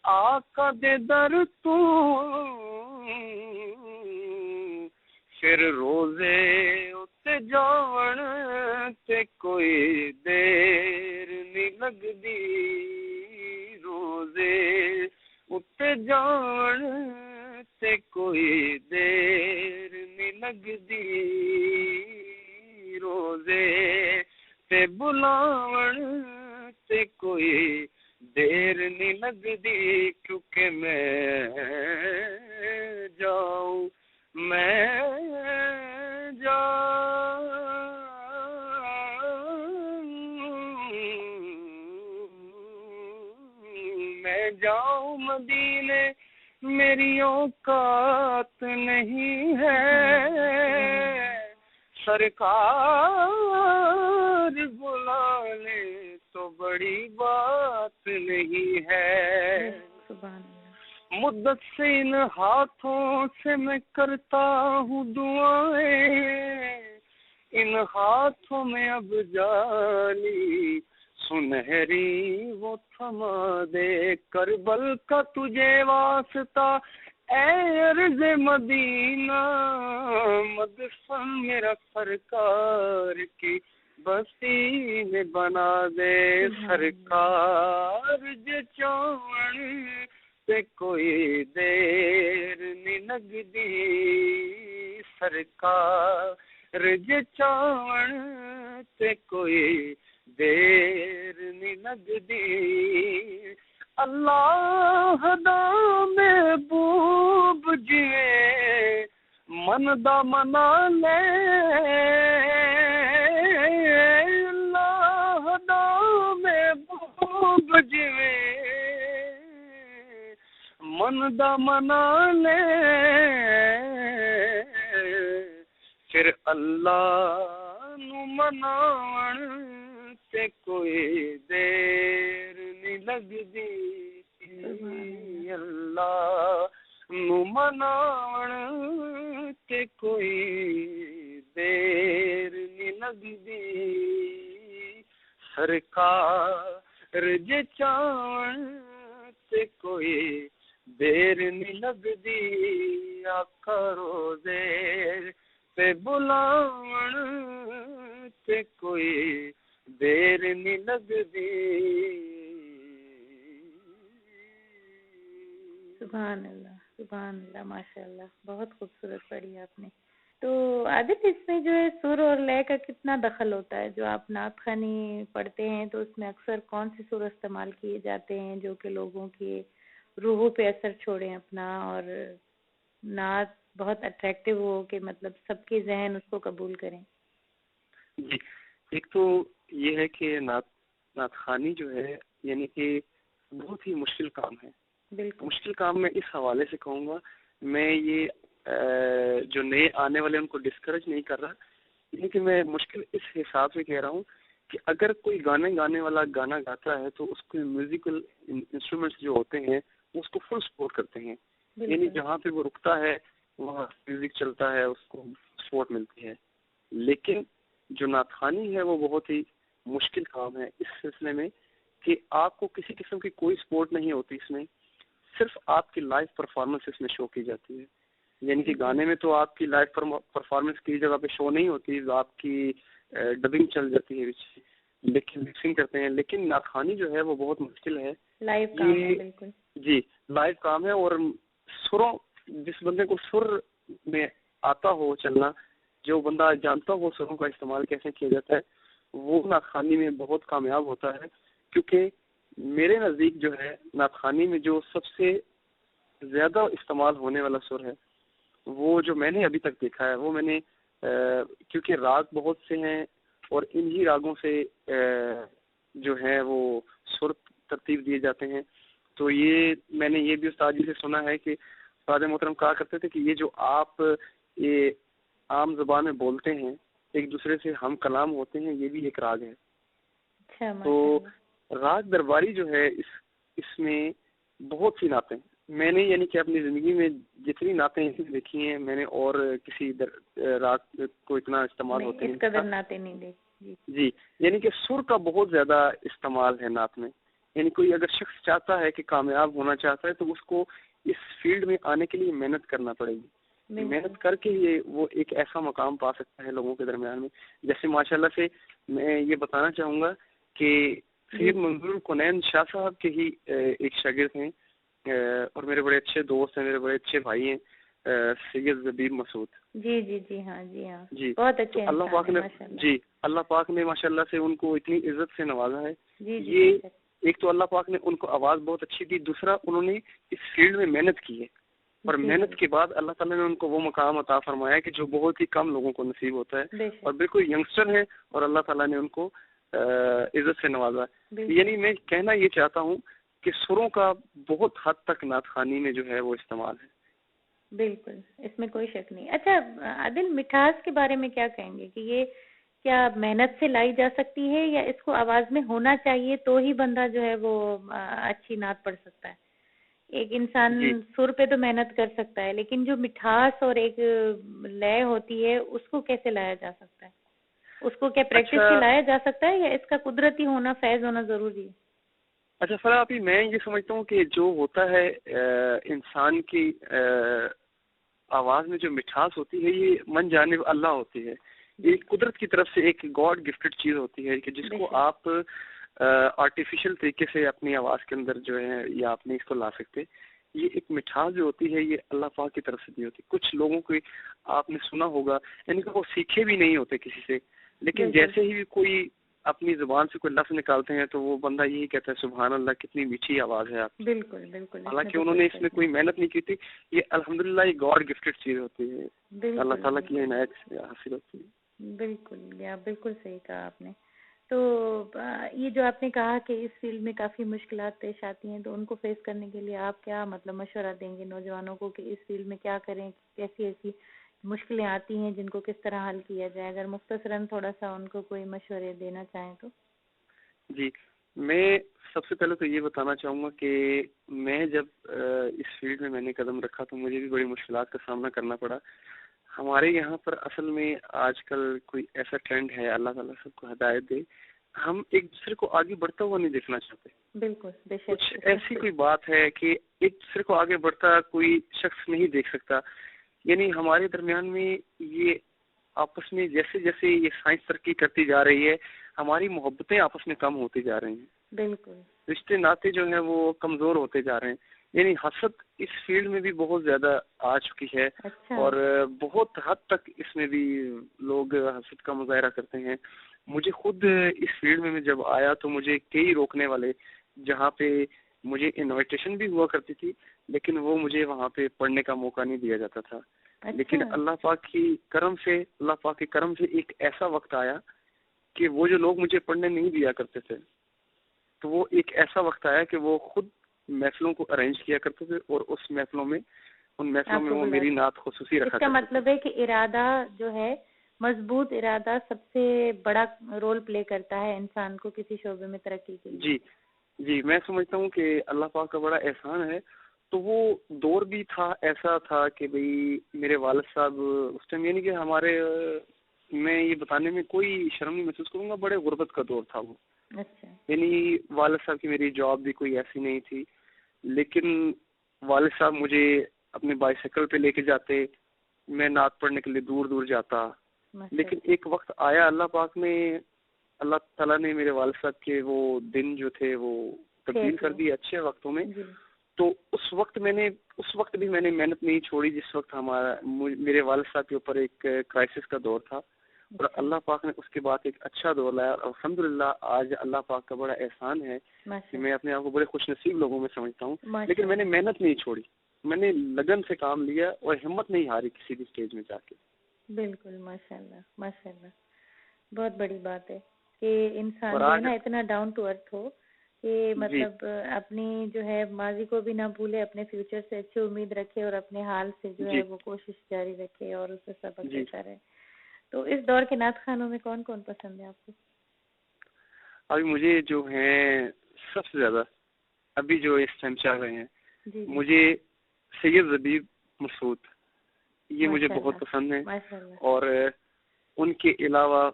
آقا دے در تو پھر روزے اتے جاون تے کوئی دیر نہیں لگدی روزے اتے جاون تے کوئی دیر نہیں لگدی روزے تے بلاون تے کوئی دیر نہیں لگدی کیونکہ میں جاؤں میں جاؤں مدینے میری اوقات نہیں ہے سرکار بلا لے تو بڑی بات نہیں ہے مدت سے ان ہاتھوں سے میں کرتا ہوں دعائیں ان ہاتھوں میں اب جالی سنہری وہ تھما دے کربل کا تجھے واسطہ اے عرض مدینہ مدفن میرا سرکار کی بستی میں بنا دے سرکار جے چاون تے کوئی دیر نہیں لگدی سرکار جے چاون تے کوئی دیر نہیں لگدی اللہ دا محبوب جویں من دا منا لے اللہ دا محبوب جویں من دا منا لے پھر اللہ نو مناون تے کوئی دیر نہیں لگدی اللہ نو مناون تے کوئی دیر نہیں لگدی سرکار جے چاون تے کوئی دیر نہیں لگدی آقا روزے تے بلاون تے کوئی دیر نہیں لگدی سبحان اللہ ماشاء اللہ بہت خوبصورت پڑھی آپ نے. تو عادل اس میں جو ہے سر اور لے کا کتنا دخل ہوتا ہے؟ جو آپ نعت خوانی پڑھتے ہیں تو اس میں اکثر کون سی سر استعمال کیے جاتے ہیں جو کہ لوگوں کی روحوں پہ اثر چھوڑیں اپنا اور نعت بہت اٹریکٹیو ہو کہ مطلب سب کے ذہن اس کو قبول کریں؟ جی ایک تو یہ ہے کہ نعت خوانی جو ہے یعنی کہ بہت ہی مشکل کام ہے. بالکل مشکل کام میں اس حوالے سے کہوں گا میں یہ جو نئے آنے والے ان کو ڈسکریج نہیں کر رہا لیکن میں مشکل اس حساب سے کہہ رہا ہوں کہ اگر کوئی گانے والا گانا گاتا ہے تو اس کے میوزیکل انسٹرومنٹس جو ہوتے ہیں وہ اس کو فل سپورٹ کرتے ہیں. یعنی جہاں پہ وہ رکتا ہے وہاں میوزک چلتا ہے، اس کو سپورٹ ملتی ہے. لیکن جو نعت خوانی ہے وہ بہت ہی مشکل کام ہے اس سلسلے میں کہ آپ کو کسی قسم کی کوئی سپورٹ نہیں ہوتی اس میں، صرف آپ کی لائیو پرفارمنس اس میں شو کی جاتی ہے. یعنی کہ گانے میں تو آپ کی لائیو پرفارمنس کی جگہ پہ شو نہیں ہوتی، آپ کی ڈبنگ چل جاتی ہے، لیکن مکسنگ کرتے ہیں. لیکن نعت خوانی جو ہے وہ بہت مشکل ہے، لائیو کام ہے. بالکل جی لائیو کام ہے. اور سروں، جس بندے کو سر میں آتا ہو چلنا، جو بندہ جانتا ہو سروں کا استعمال کیسے کیا جاتا ہے، وہ نعت خوانی میں بہت کامیاب ہوتا ہے. کیونکہ میرے نزدیک جو ہے نعت خوانی میں جو سب سے زیادہ استعمال ہونے والا سر ہے، وہ جو میں نے ابھی تک دیکھا ہے، وہ میں نے کیونکہ راگ بہت سے ہیں اور انہی راگوں سے جو ہے وہ سر ترتیب دیے جاتے ہیں. تو یہ میں نے یہ بھی استاد جی سے سنا ہے کہ استاد محترم کہا کرتے تھے کہ یہ جو آپ یہ عام زبان میں بولتے ہیں، ایک دوسرے سے ہم کلام ہوتے ہیں، یہ بھی ایک راگ ہے. اچھا. تو راگ درباری جو ہے اس میں بہت سی نعتیں میں نے، یعنی کہ اپنی زندگی میں جتنی نعتیں دیکھی ہیں میں نے، اور کسی راگ کو اتنا استعمال ہوتے ہیں اس قدر نعتیں نہیں دیکھی. جی یعنی کہ سر کا بہت زیادہ استعمال ہے نعت میں. یعنی کوئی اگر شخص چاہتا ہے کہ کامیاب ہونا چاہتا ہے تو اس کو اس فیلڈ میں آنے کے لیے محنت کرنا پڑے گی. محنت کر کے یہ وہ ایک ایسا مقام پا سکتا ہے لوگوں کے درمیان میں. جیسے ماشاءاللہ سے میں یہ بتانا چاہوں گا کہ سید منظور الکونین شاہ صاحب کے ہی ایک شاگرد ہیں اور میرے بڑے اچھے دوست ہیں، میرے بڑے اچھے بھائی ہیں، سید زبیر مسعود. جی جی جی ہاں جی ہاں جی بہت اچھے. اللہ پاک نے اللہ پاک نے ماشاءاللہ سے ان کو اتنی عزت سے نوازا ہے. جی ایک تو اللہ پاک نے ان کو آواز بہت اچھی دی، دوسرا انہوں نے اس فیلڈ میں محنت کی ہے، اور محنت کے بعد اللہ تعالیٰ نے ان کو وہ مقام عطا فرمایا کہ جو بہت ہی کم لوگوں کو نصیب ہوتا ہے. اور بالکل ینگسٹر ہے اور اللہ تعالیٰ نے ان کو عزت سے نوازا. یعنی میں کہنا یہ چاہتا ہوں کہ سروں کا بہت حد تک نعت خوانی میں جو ہے وہ استعمال ہے. بالکل، اس میں کوئی شک نہیں. اچھا عادل، مٹھاس کے بارے میں کیا کہیں گے کہ یہ کیا محنت سے لائی جا سکتی ہے، یا اس کو آواز میں ہونا چاہیے تو ہی بندہ جو ہے وہ اچھی نعت پڑھ سکتا ہے؟ ایک انسان سر پہ تو محنت کر سکتا ہے، لیکن جو مٹھاس اور ایک لے ہوتی ہے اس کو کیسے لایا جا سکتا ہے؟ اس کو کیا پریکٹس سے لایا جا سکتا ہے، یا اس کا قدرتی ہونا، فیض ہونا ضروری ہے؟ اچھا فرا ابھی میں یہ سمجھتا ہوں کہ جو ہوتا ہے انسان کی آواز میں جو مٹھاس ہوتی ہے یہ من جانب اللہ ہوتی ہے. یہ قدرت کی طرف سے ایک گاڈ گفٹڈ چیز ہوتی ہے کہ جس کو آپ آرٹیفیشیل طریقے سے اپنی آواز کے اندر جو ہے یا آپ نہیں اس کو لا سکتے. یہ ایک مٹھاس جو ہوتی ہے یہ اللہ پاک کی طرف سے دی ہوتی ہے. کچھ لوگوں کو آپ نے سنا ہوگا یعنی کہ وہ سیکھے بھی نہیں ہوتے کسی سے، لیکن جیسے ہی کوئی اپنی زبان سے کوئی لفظ نکالتے ہیں تو وہ بندہ یہی کہتا ہے سبحان اللہ کتنی میٹھی آواز ہے آپ کی. بالکل بالکل. حالانکہ انہوں نے اس میں کوئی محنت نہیں کی تھی. یہ الحمدللہ یہ گاڈ گفٹڈ چیز ہوتی ہے، اللہ تعالیٰ کی عنایت سے حاصل ہوتی ہے. بالکل، یا بالکل صحیح کہا آپ نے. تو یہ جو آپ نے کہا کہ اس فیلڈ میں کافی مشکلات پیش آتی ہیں، تو ان کو فیس کرنے کے لیے آپ کیا مشورہ دیں گے نوجوانوں کو کہ اس فیلڈ میں کیا کریں، کیسی ایسی مشکلیں آتی ہیں جن کو کس طرح حل کیا جائے؟ اگر مختصراً تھوڑا سا ان کو کوئی مشورے دینا چاہیں تو. جی میں سب سے پہلے تو یہ بتانا چاہوں گا کہ میں جب اس فیلڈ میں نے قدم رکھا تو مجھے بھی بڑی مشکلات کا سامنا کرنا پڑا. ہمارے یہاں پر اصل میں آج کل کوئی ایسا ٹرینڈ ہے، اللہ تعالیٰ سب کو ہدایت دے، ہم ایک دوسرے کو آگے بڑھتا ہوا نہیں دیکھنا چاہتے. بالکل، کچھ ایسی کوئی بات ہے کہ ایک دوسرے کو آگے بڑھتا کوئی شخص نہیں دیکھ سکتا. یعنی ہمارے درمیان میں یہ آپس میں جیسے جیسے یہ سائنس ترقی کرتی جا رہی ہے، ہماری محبتیں آپس میں کم ہوتی جا رہی ہیں. بالکل، رشتے ناطے جو ہیں وہ کمزور ہوتے جا رہے ہیں. یعنی حسد اس فیلڈ میں بھی بہت زیادہ آ چکی ہے. اور بہت حد تک اس میں بھی لوگ حسد کا مظاہرہ کرتے ہیں. مجھے خود اس فیلڈ میں جب آیا تو مجھے کئی روکنے والے، جہاں پہ مجھے انویٹیشن بھی ہوا کرتی تھی لیکن وہ مجھے وہاں پہ پڑھنے کا موقع نہیں دیا جاتا تھا. لیکن اللہ پاک کے کرم سے ایک ایسا وقت آیا کہ وہ جو لوگ مجھے پڑھنے نہیں دیا کرتے تھے تو وہ ایک ایسا وقت آیا کہ وہ خود محفلوں کو ارینج کیا کرتے تھے، اور ان محفلوں میں وہ میری نعت خصوصی رکھا کرتے تھے. اس کا مطلب ہے کہ ارادہ جو ہے، مضبوط ارادہ سب سے بڑا رول پلے کرتا ہے انسان کو کسی شعبے میں ترقی کے لیے. جی میں سمجھتا ہوں کہ اللہ پاک کا بڑا احسان ہے، تو وہ دور بھی تھا، ایسا تھا کہ بھئی میرے والد صاحب اس ٹائم، یعنی کہ ہمارے، میں یہ بتانے میں کوئی شرم نہیں محسوس کروں گا، بڑے غربت کا دور تھا وہ. اچھا. یعنی والد صاحب کی میری جاب بھی کوئی ایسی نہیں تھی، لیکن والد صاحب مجھے اپنے بائیسیکل پہ لے کے جاتے، میں نعت پڑھنے کے لیے دور دور جاتا. لیکن ایک وقت آیا، اللہ پاک نے، اللہ تعالیٰ نے میرے والد صاحب کے وہ دن جو تھے وہ تبدیل کر دیے اچھے وقتوں میں. تو اس وقت بھی میں نے محنت نہیں چھوڑی جس وقت میرے والد صاحب کے اوپر ایک کرائسس کا دور تھا، اور اللہ پاک نے اس کے بعد ایک اچھا دور لایا. اور الحمدللہ آج اللہ پاک کا بڑا احسان ہے کہ میں اپنے آپ کو بڑے خوش نصیب لوگوں میں سمجھتا ہوں. لیکن میں نے محنت نہیں چھوڑی، میں نے لگن سے کام لیا اور ہمت نہیں ہاری کسی بھی اسٹیج میں جا کے. بالکل، ماشاءاللہ ماشاءاللہ. بہت بڑی بات ہے کہ انسان جو ہے نا اتنا ڈاؤن ٹو ارتھ ہو کہ مطلب اپنی جو ہے ماضی کو بھی نہ بھولے، اپنے فیوچر سے اچھی امید رکھے، اور اپنے حال سے جو ہے وہ کوشش جاری رکھے اور اس سے سبق لیتا رہے. تو اس دور کے نعت خوانوں میں کون کون پسند ہے آپ کو؟ ابھی مجھے جو ہیں سب سے زیادہ ابھی جو اس ٹائم چل رہے ہیں، مجھے سید ربیع مسعود، یہ مجھے بہت پسند ہیں. اور ان کے علاوہ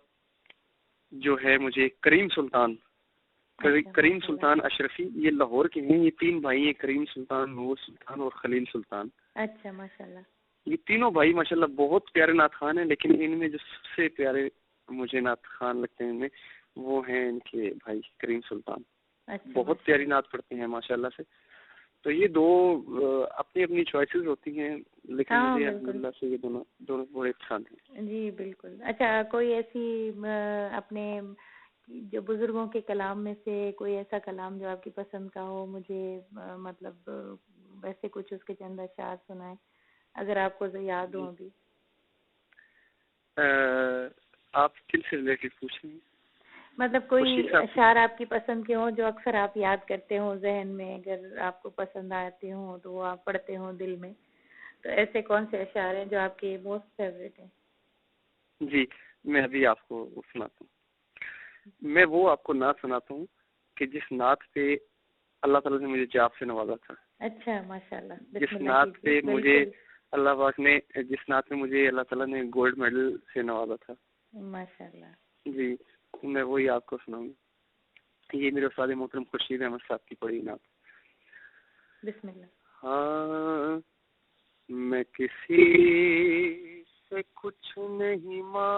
جو ہے مجھے کریم سلطان اشرفی، یہ لاہور کے ہیں. یہ 3 بھائی ہیں، کریم سلطان، نور سلطان اور خلیل سلطان. اچھا، ماشاءاللہ. یہ تینوں بھائی ماشاءاللہ بہت پیارے نعت خوان ہیں. لیکن ان میں جو سب سے پیارے مجھے نعت خوان لگتے ہیں ان میں، وہ ہیں ان کے بھائی کریم سلطان. بہت پیاری نعت پڑھتے ہیں ماشاءاللہ سے. تو یہ دو اپنی اپنی چوائسیز ہوتی ہیں، لیکن مجھے الحمدللہ سے یہ دونوں بڑے پسند ہیں. جی بالکل. اچھا، کوئی ایسی اپنے جو بزرگوں کے کلام میں سے کوئی ایسا کلام جو آپ کی پسند کا ہو، مجھے مطلب ویسے کچھ اس کے چند اشعار سنائیں اگر آپ کو یاد ہو ابھی. آپ کن سے ریلیٹڈ پوچھ رہے ہیں؟ مطلب کوئی اشعار آپ کی پسند کے ہوں جو اکثر آپ یاد کرتے ہوں ذہن میں، اگر آپ کو پسند آتے ہوں تو وہ آپ پڑھتے ہوں دل میں، تو ایسے کون سے اشعار ہیں جو آپ کے موسٹ فیوریٹ ہیں؟ جی، میں ابھی آپ کو سناتا ہوں. میں وہ آپ کو نعت سناتا ہوں کہ جس نعت پہ اللہ تعالیٰ نے مجھے جاب سے نوازا تھا. اچھا، ماشاءاللہ. جس نعت پہ مجھے اللہ پاک نے، جس نعت پہ مجھے اللہ تعالیٰ نے گولڈ میڈل سے نوازا تھا. ماشاءاللہ. جی، میں وہی آپ کو سناؤں گا. یہ میرے استاد محترم خورشید احمد صاحب کی پڑھی نعت. بسم اللہ. ہاں، میں کسی سے کچھ نہیں مانگتا،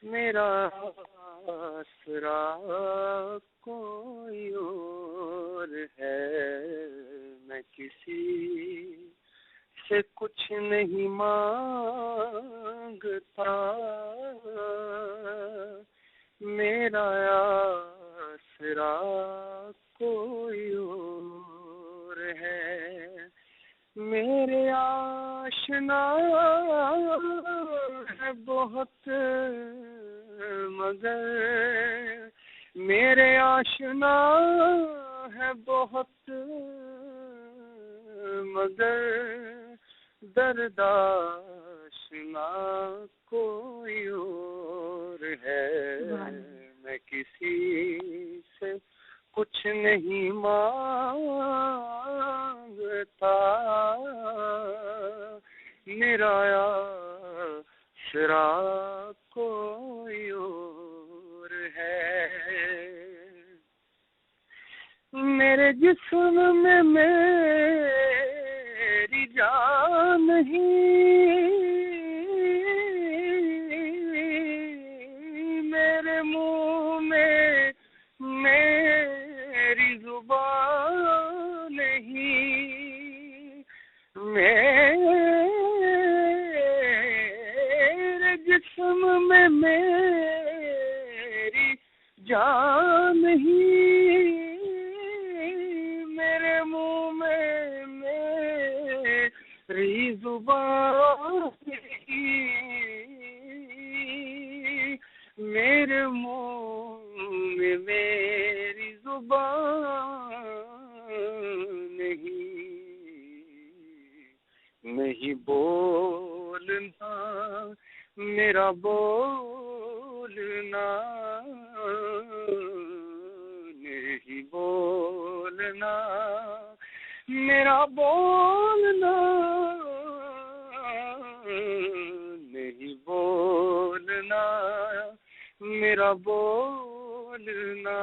میرا آسرا کوئی اور ہے. میں کسی سے کچھ نہیں مانگتا، میرا آسرا کوئی اور ہے. میرے آشنا ہے بہت مگر، میرے آشنا ہے بہت مگر، درد آشنا کوئی اور ہے. میں کسی سے کچھ نہیں مانگتا، میرا آسرا کوئی اور ہے. میرے جسم میں میری جان نہیں، میرے منہ میں میری زبان نہیں، میرے جسم میں میری جان نہیں، میرے منہ میں میری زبان نہیں، میرے منہ میں میری زبان نہیں بولنا، میرا بولنا نہیں بولنا میرا بولنا نہیں بولنا میرا بولنا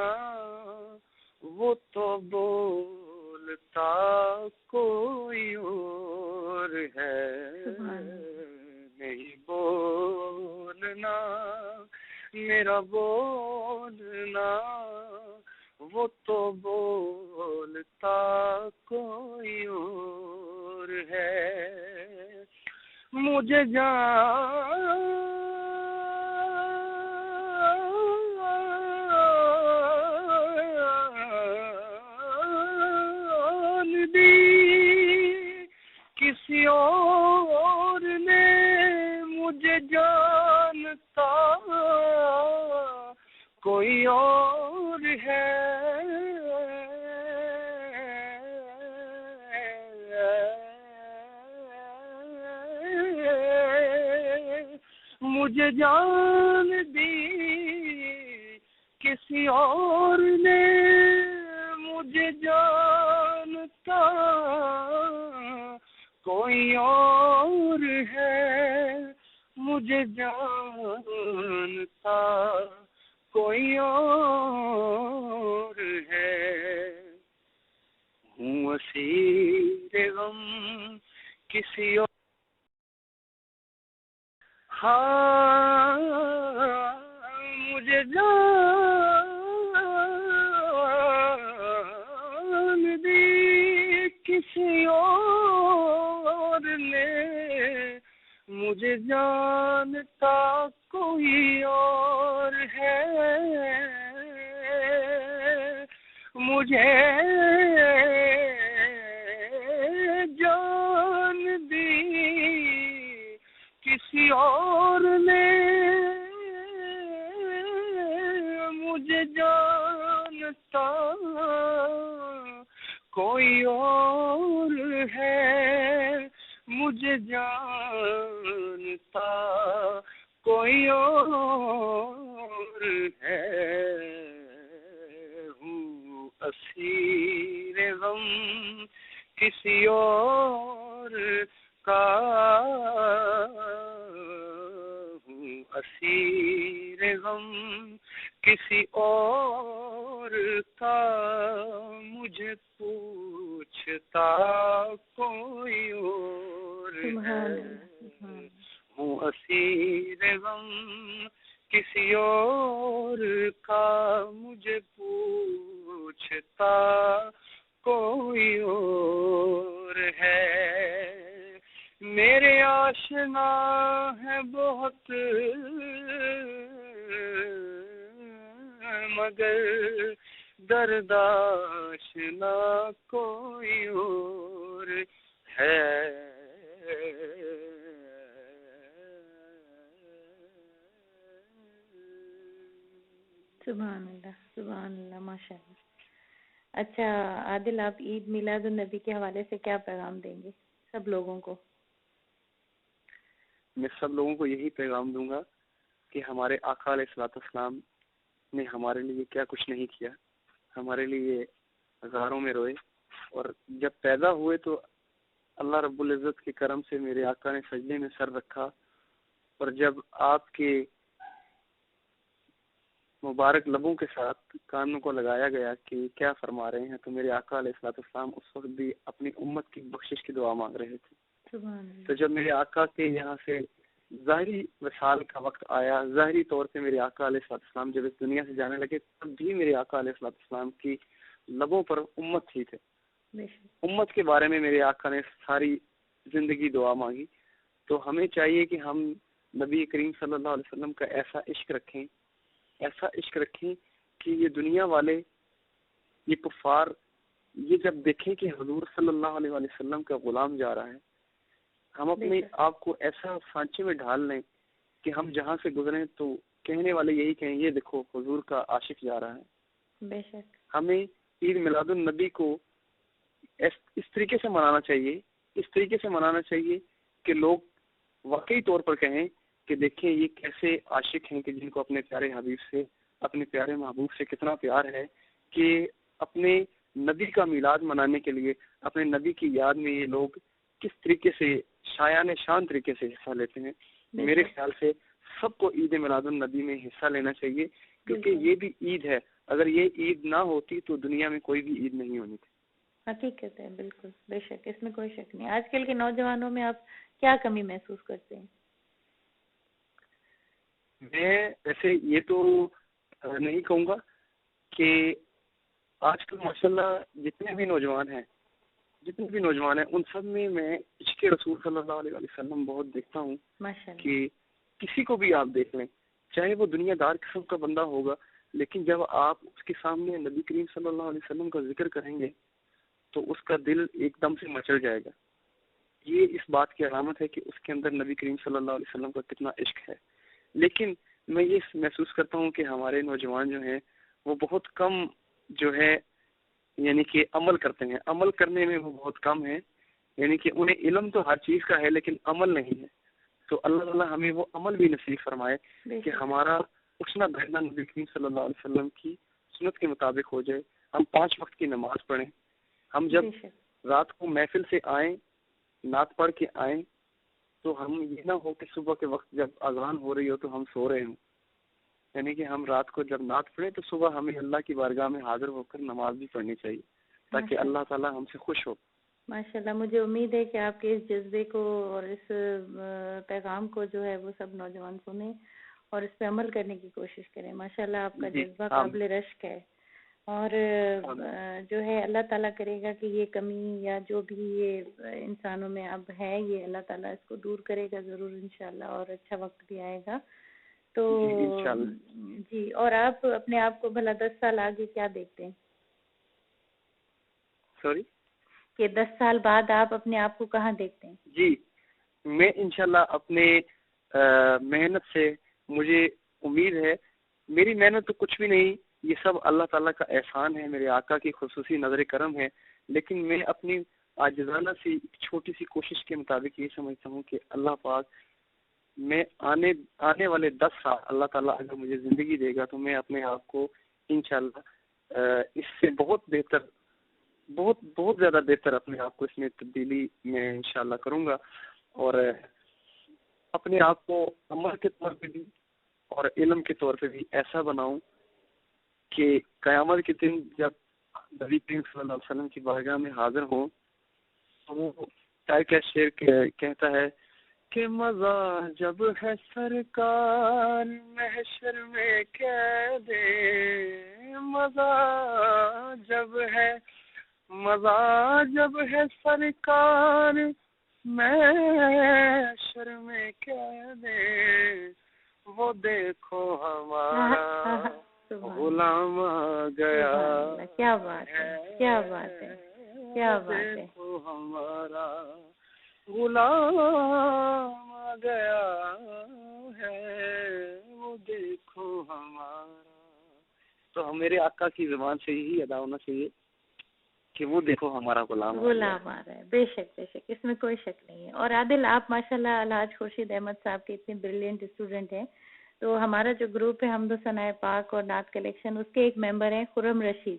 وہ تو بولتا کوئی اور ہے نہیں بولنا میرا بولنا وہ تو بولتا کوئی اور ہے مجھے جان دی کسی اور نے مجھے جانتا کوئی اور ہے مجھے جان دی کسی اور نے مجھے جانتا کوئی اور ہے مجھے جانتا کوئی اور ہے ہوں اسیر غم کسی اور ہاں مجھے جان دی کسی اور نے مجھے جانتا کوئی اور ہے مجھے جان دی کسی اور نے مجھے جانتا کوئی اور ہے مجھے جانتا کوئی اور ہے ہوں اسیر غم کسی اور کا ہوں اسیر غم کسی اور کا مجھے پوچھتا کوئی اور ہے ہوں اسیر غم کسی اور کا مجھے پوچھتا کوئی اور ہے میرے آشنا ہے بہت مگر درد آشنا کوئی اور ہے سبحان اللہ ماشاء اللہ. اچھا عادل آپ عید میلاد النبی کے حوالے سے کیا پیغام دیں گے سب لوگوں کو؟ میں سب لوگوں کو یہی پیغام دوں گا کہ ہمارے آقا علیہ الصلوۃ والسلام نے ہمارے لیے کیا کچھ نہیں کیا. ہمارے لیے غاروں میں روئے اور جب پیدا ہوئے تو اللہ رب العزت کے کرم سے میرے آقا نے سجدے میں سر رکھا اور جب آپ کے مبارک لبوں کے ساتھ کانوں کو لگایا گیا کہ کیا فرما رہے ہیں تو میرے آقا علیہ الصلوۃ والسلام اس وقت بھی اپنی امت کی بخشش کی دعا مانگ رہے تھے. تو جب میرے آقا کے یہاں سے ظاہری وصال کا وقت آیا, ظاہری طور پہ میرے آقا علیہ الصلوۃ والسلام جب اس دنیا سے جانے لگے تب بھی میرے آقا علیہ الصلوۃ والسلام کی لبوں پر امت ہی تھے. امت کے بارے میں میرے آقا نے ساری زندگی دعا مانگی. تو ہمیں چاہیے کہ ہم نبی کریم صلی اللہ علیہ وسلم کا ایسا عشق رکھیں کہ یہ دنیا والے, یہ کفار, یہ جب دیکھیں کہ حضور صلی اللہ علیہ وسلم کا غلام جا رہا ہے, ہم اپنے آپ کو ایسا سانچے میں ڈھال لیں کہ ہم جہاں سے گزریں تو کہنے والے یہی کہیں یہ دیکھو حضور کا عاشق جا رہا ہے. بے شک ہمیں عید میلاد النبی کو اس طریقے سے منانا چاہیے کہ لوگ واقعی طور پر کہیں کہ دیکھیں یہ کیسے عاشق ہیں کہ جن کو اپنے پیارے حبیب سے, اپنے پیارے محبوب سے کتنا پیار ہے کہ اپنے نبی کا میلاد منانے کے لیے اپنے نبی کی یاد میں یہ لوگ کس طریقے سے شایان شان طریقے سے حصہ لیتے ہیں. میرے خیال سے سب کو عید میلاد النبی میں حصہ لینا چاہیے، کیونکہ یہ بھی عید ہے. اگر یہ عید نہ ہوتی تو دنیا میں کوئی بھی عید نہیں ہونی تھی. حقیقت ہے، بالکل، بے شک، اس میں کوئی شک نہیں. آج کل کے نوجوانوں میں آپ کیا کمی محسوس کرتے ہیں؟ میں ویسے یہ تو نہیں کہوں گا کہ آج کل ماشاءاللہ جتنے بھی نوجوان ہیں ان سب میں عشق رسول صلی اللہ علیہ وسلم بہت دیکھتا ہوں کہ کسی کو بھی آپ دیکھ لیں، چاہے وہ دنیا دار قسم کا بندہ ہوگا، لیکن جب آپ اس کے سامنے نبی کریم صلی اللہ علیہ وسلم کا ذکر کریں گے تو اس کا دل ایک دم سے مچل جائے گا. یہ اس بات کی علامت ہے کہ اس کے اندر نبی کریم صلی اللہ علیہ وسلم کا کتنا عشق ہے. لیکن میں یہ محسوس کرتا ہوں کہ ہمارے نوجوان جو ہیں وہ بہت کم جو ہے یعنی کہ عمل کرتے ہیں، عمل کرنے میں وہ بہت کم ہیں. یعنی کہ انہیں علم تو ہر چیز کا ہے لیکن عمل نہیں ہے. تو اللہ تعالیٰ ہمیں وہ عمل بھی نصیب فرمائے کہ ہمارا اٹھنا بیٹھنا نبی کریم صلی اللہ علیہ وسلم کی سنت کے مطابق ہو جائے. ہم 5 وقت کی نماز پڑھیں. ہم جب رات کو محفل سے آئیں، نعت پڑھ کے آئیں، تو ہم یہ نہ ہو کہ صبح کے وقت جب اذان ہو رہی ہو تو ہم سو رہے ہوں. یعنی کہ ہم رات کو جب نعت پڑھیں تو صبح ہمیں اللہ کی بارگاہ میں حاضر ہو کر نماز بھی پڑھنی چاہیے تاکہ اللہ تعالیٰ ہم سے خوش ہو. ماشاءاللہ، مجھے امید ہے کہ آپ کے اس جذبے کو اور اس پیغام کو جو ہے وہ سب نوجوان سنیں اور اس پہ عمل کرنے کی کوشش کریں. ماشاءاللہ آپ کا جذبہ قابل رشک ہے، اور جو ہے اللہ تعالیٰ کرے گا کہ یہ کمی یا جو بھی یہ انسانوں میں اب ہے یہ اللہ تعالیٰ اس کو دور کرے گا ضرور انشاءاللہ، اور اچھا وقت بھی آئے گا. تو جی، اور آپ اپنے آپ کو بھلا 10 سال آگے کیا دیکھتے ہیں؟ سوری کہ 10 سال بعد آپ اپنے آپ کو کہاں دیکھتے ہیں؟ جی، میں انشاءاللہ اپنے محنت سے، مجھے امید ہے، میری محنت تو کچھ بھی نہیں، یہ سب اللہ تعالیٰ کا احسان ہے، میرے آقا کی خصوصی نظر کرم ہے. لیکن میں اپنی عاجزانہ سی چھوٹی سی کوشش کے مطابق یہ سمجھتا ہوں کہ اللہ پاک میں آنے والے 10 سال اللہ تعالیٰ اگر مجھے زندگی دے گا تو میں اپنے آپ کو انشاءاللہ اس سے بہت بہتر، بہت زیادہ بہتر اپنے آپ کو اس میں تبدیلی میں انشاءاللہ کروں گا، اور اپنے آپ کو عمل کے طور پہ بھی اور علم کے طور پہ بھی ایسا بناؤں کہ قیامت کے دن جب نبی کریم صلی اللہ علیہ وسلم کی بارگاہ میں حاضر ہوں تو وہ شعر کہتا ہے کہ مزہ جب ہے سرکار محشر میں کہہ دے، مزہ جب ہے سرکار محشر میں کہہ دے، وہ دیکھو ہمارا غلام آ گیا. کیا بات ہے، کیا بات ہے، کیا بات ہے. دیکھو ہمارا غلام آ گیا ہے، وہ دیکھو ہمارا. تو میرے آقا کی زبان سے یہی ادا ہونا چاہیے کہ وہ دیکھو ہمارا غلام آ رہا ہے. بے شک بے شک، اس میں کوئی شک نہیں ہے. اور عادل، آپ ماشاءاللہ الحاج خورشید احمد صاحب کے اتنے بریلینٹ اسٹوڈنٹ ہیں. تو ہمارا جو گروپ ہے حمد و ثناء پاک اور نعت کلیکشن، اس کے ایک ممبر ہیں خرم رشید،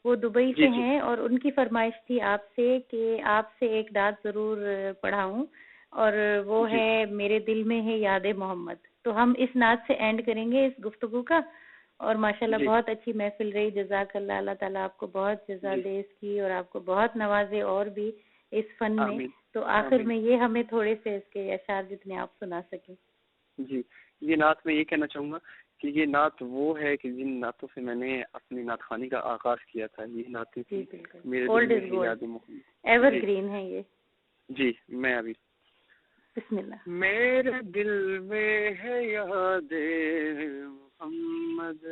وہ دبئی سے ہیں، اور ان کی فرمائش تھی آپ سے کہ آپ سے ایک نعت ضرور پڑھاؤں، اور وہ ہے میرے دل میں ہے یاد محمد. تو ہم اس نعت سے اینڈ کریں گے اس گفتگو کا. اور ماشاءاللہ بہت اچھی محفل رہی، جزاک اللہ. اللہ تعالیٰ آپ کو بہت جزا دے اس کی، اور آپ کو بہت نوازے اور بھی اس فن میں. تو آخر میں یہ ہمیں تھوڑے سے اس کے اشعار جتنے آپ سنا سکیں. جی، یہ نعت میں یہ کہنا چاہوں گا کہ یہ نعت وہ ہے کہ جن نعتوں سے میں نے اپنی نعت خوانی کا آغاز کیا تھا. یہ نعتیں میرے دل میں یاد محمد، ایور گرین ہے یہ. جی، میں ابھی بسم اللہ. میرے دل میں ہے یاد محمد،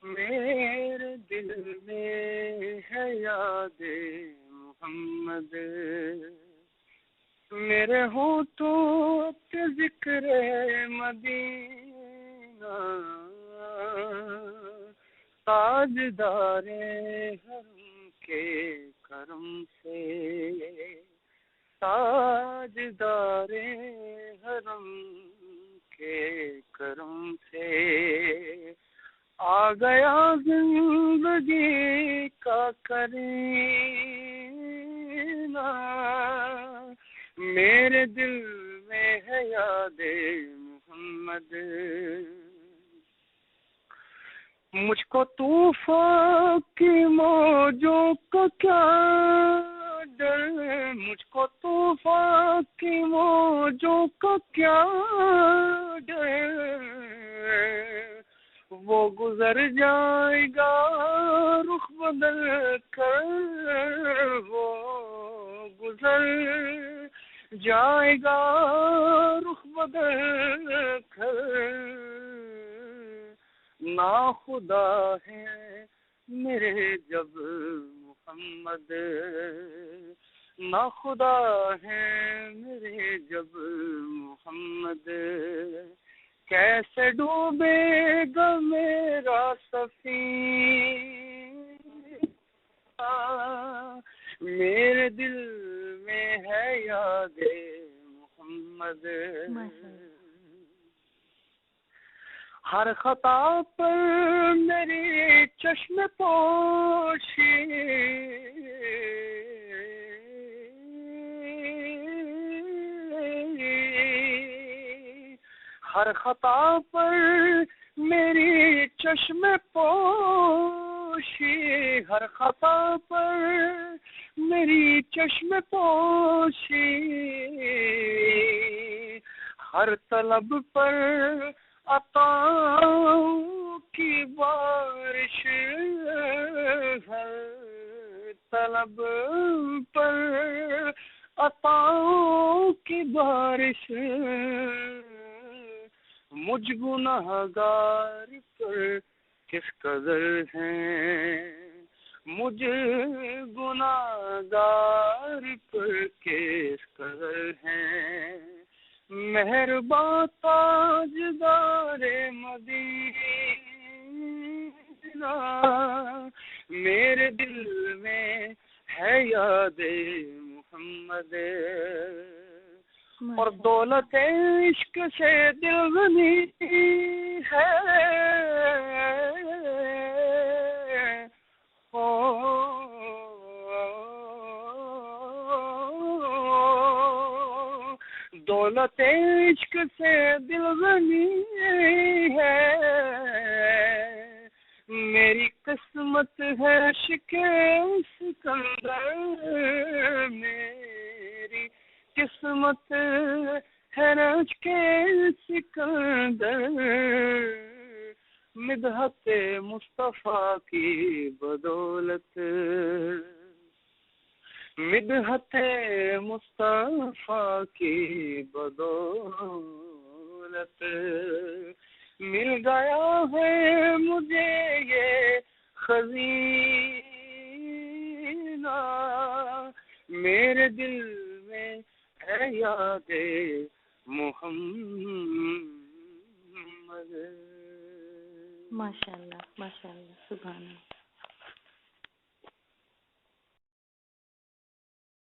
میرے دل میں ہے یاد محمد، میرے ہونٹوں پہ ذکر مدینہ، تاجدار حرم کے کرم سے، تاجدار حرم کے کرم سے، آ گیا زندگی کا کرینہ، میرے دل میں ہے یاد محمد، مجھ کو طوفان کی موجوں کا کیا ڈر، مجھ کو طوفان کی موجوں کا کیا ڈر، وہ گزر جائے گا رخ بدل کر، وہ گزر جائے گا رخ بدل کر، نا خدا ہے میرے جب محمد، نا خدا ہے میرے جب محمد، کیسے ڈوبے گا میرا سفینہ، میرے دل میں ہے یاد محمد، ہر خطا پر میری چشم پوشی، ہر خطا پر میری چشم پوشی، ہر خطا پر میری چشم پوشی، ہر طلب پر عطاؤں کی بارش، ہر طلب پر عطاؤں کی بارش، مجھ گنہگار پر کس قدر ہیں، مجھ گنہگار پر کس قدر ہیں، مہرباں تاجدار مدینہ، میرے دل میں ہے یاد محمد، اور دولت عشق سے دل غنی ہے، دولت عشق سے دل غنی ہے، میری قسمت ہے سکندر، میری قسمت ہے رشک سکندر، مدحت مصطفیٰ کی بدولت، مدحت مصطفیٰ کی بدولت، مل گیا ہے مجھے یہ خزینہ، میرے دل میں ہے یاد محمد۔ ماشاء اللہ، ماشاء اللہ، سبحان اللہ۔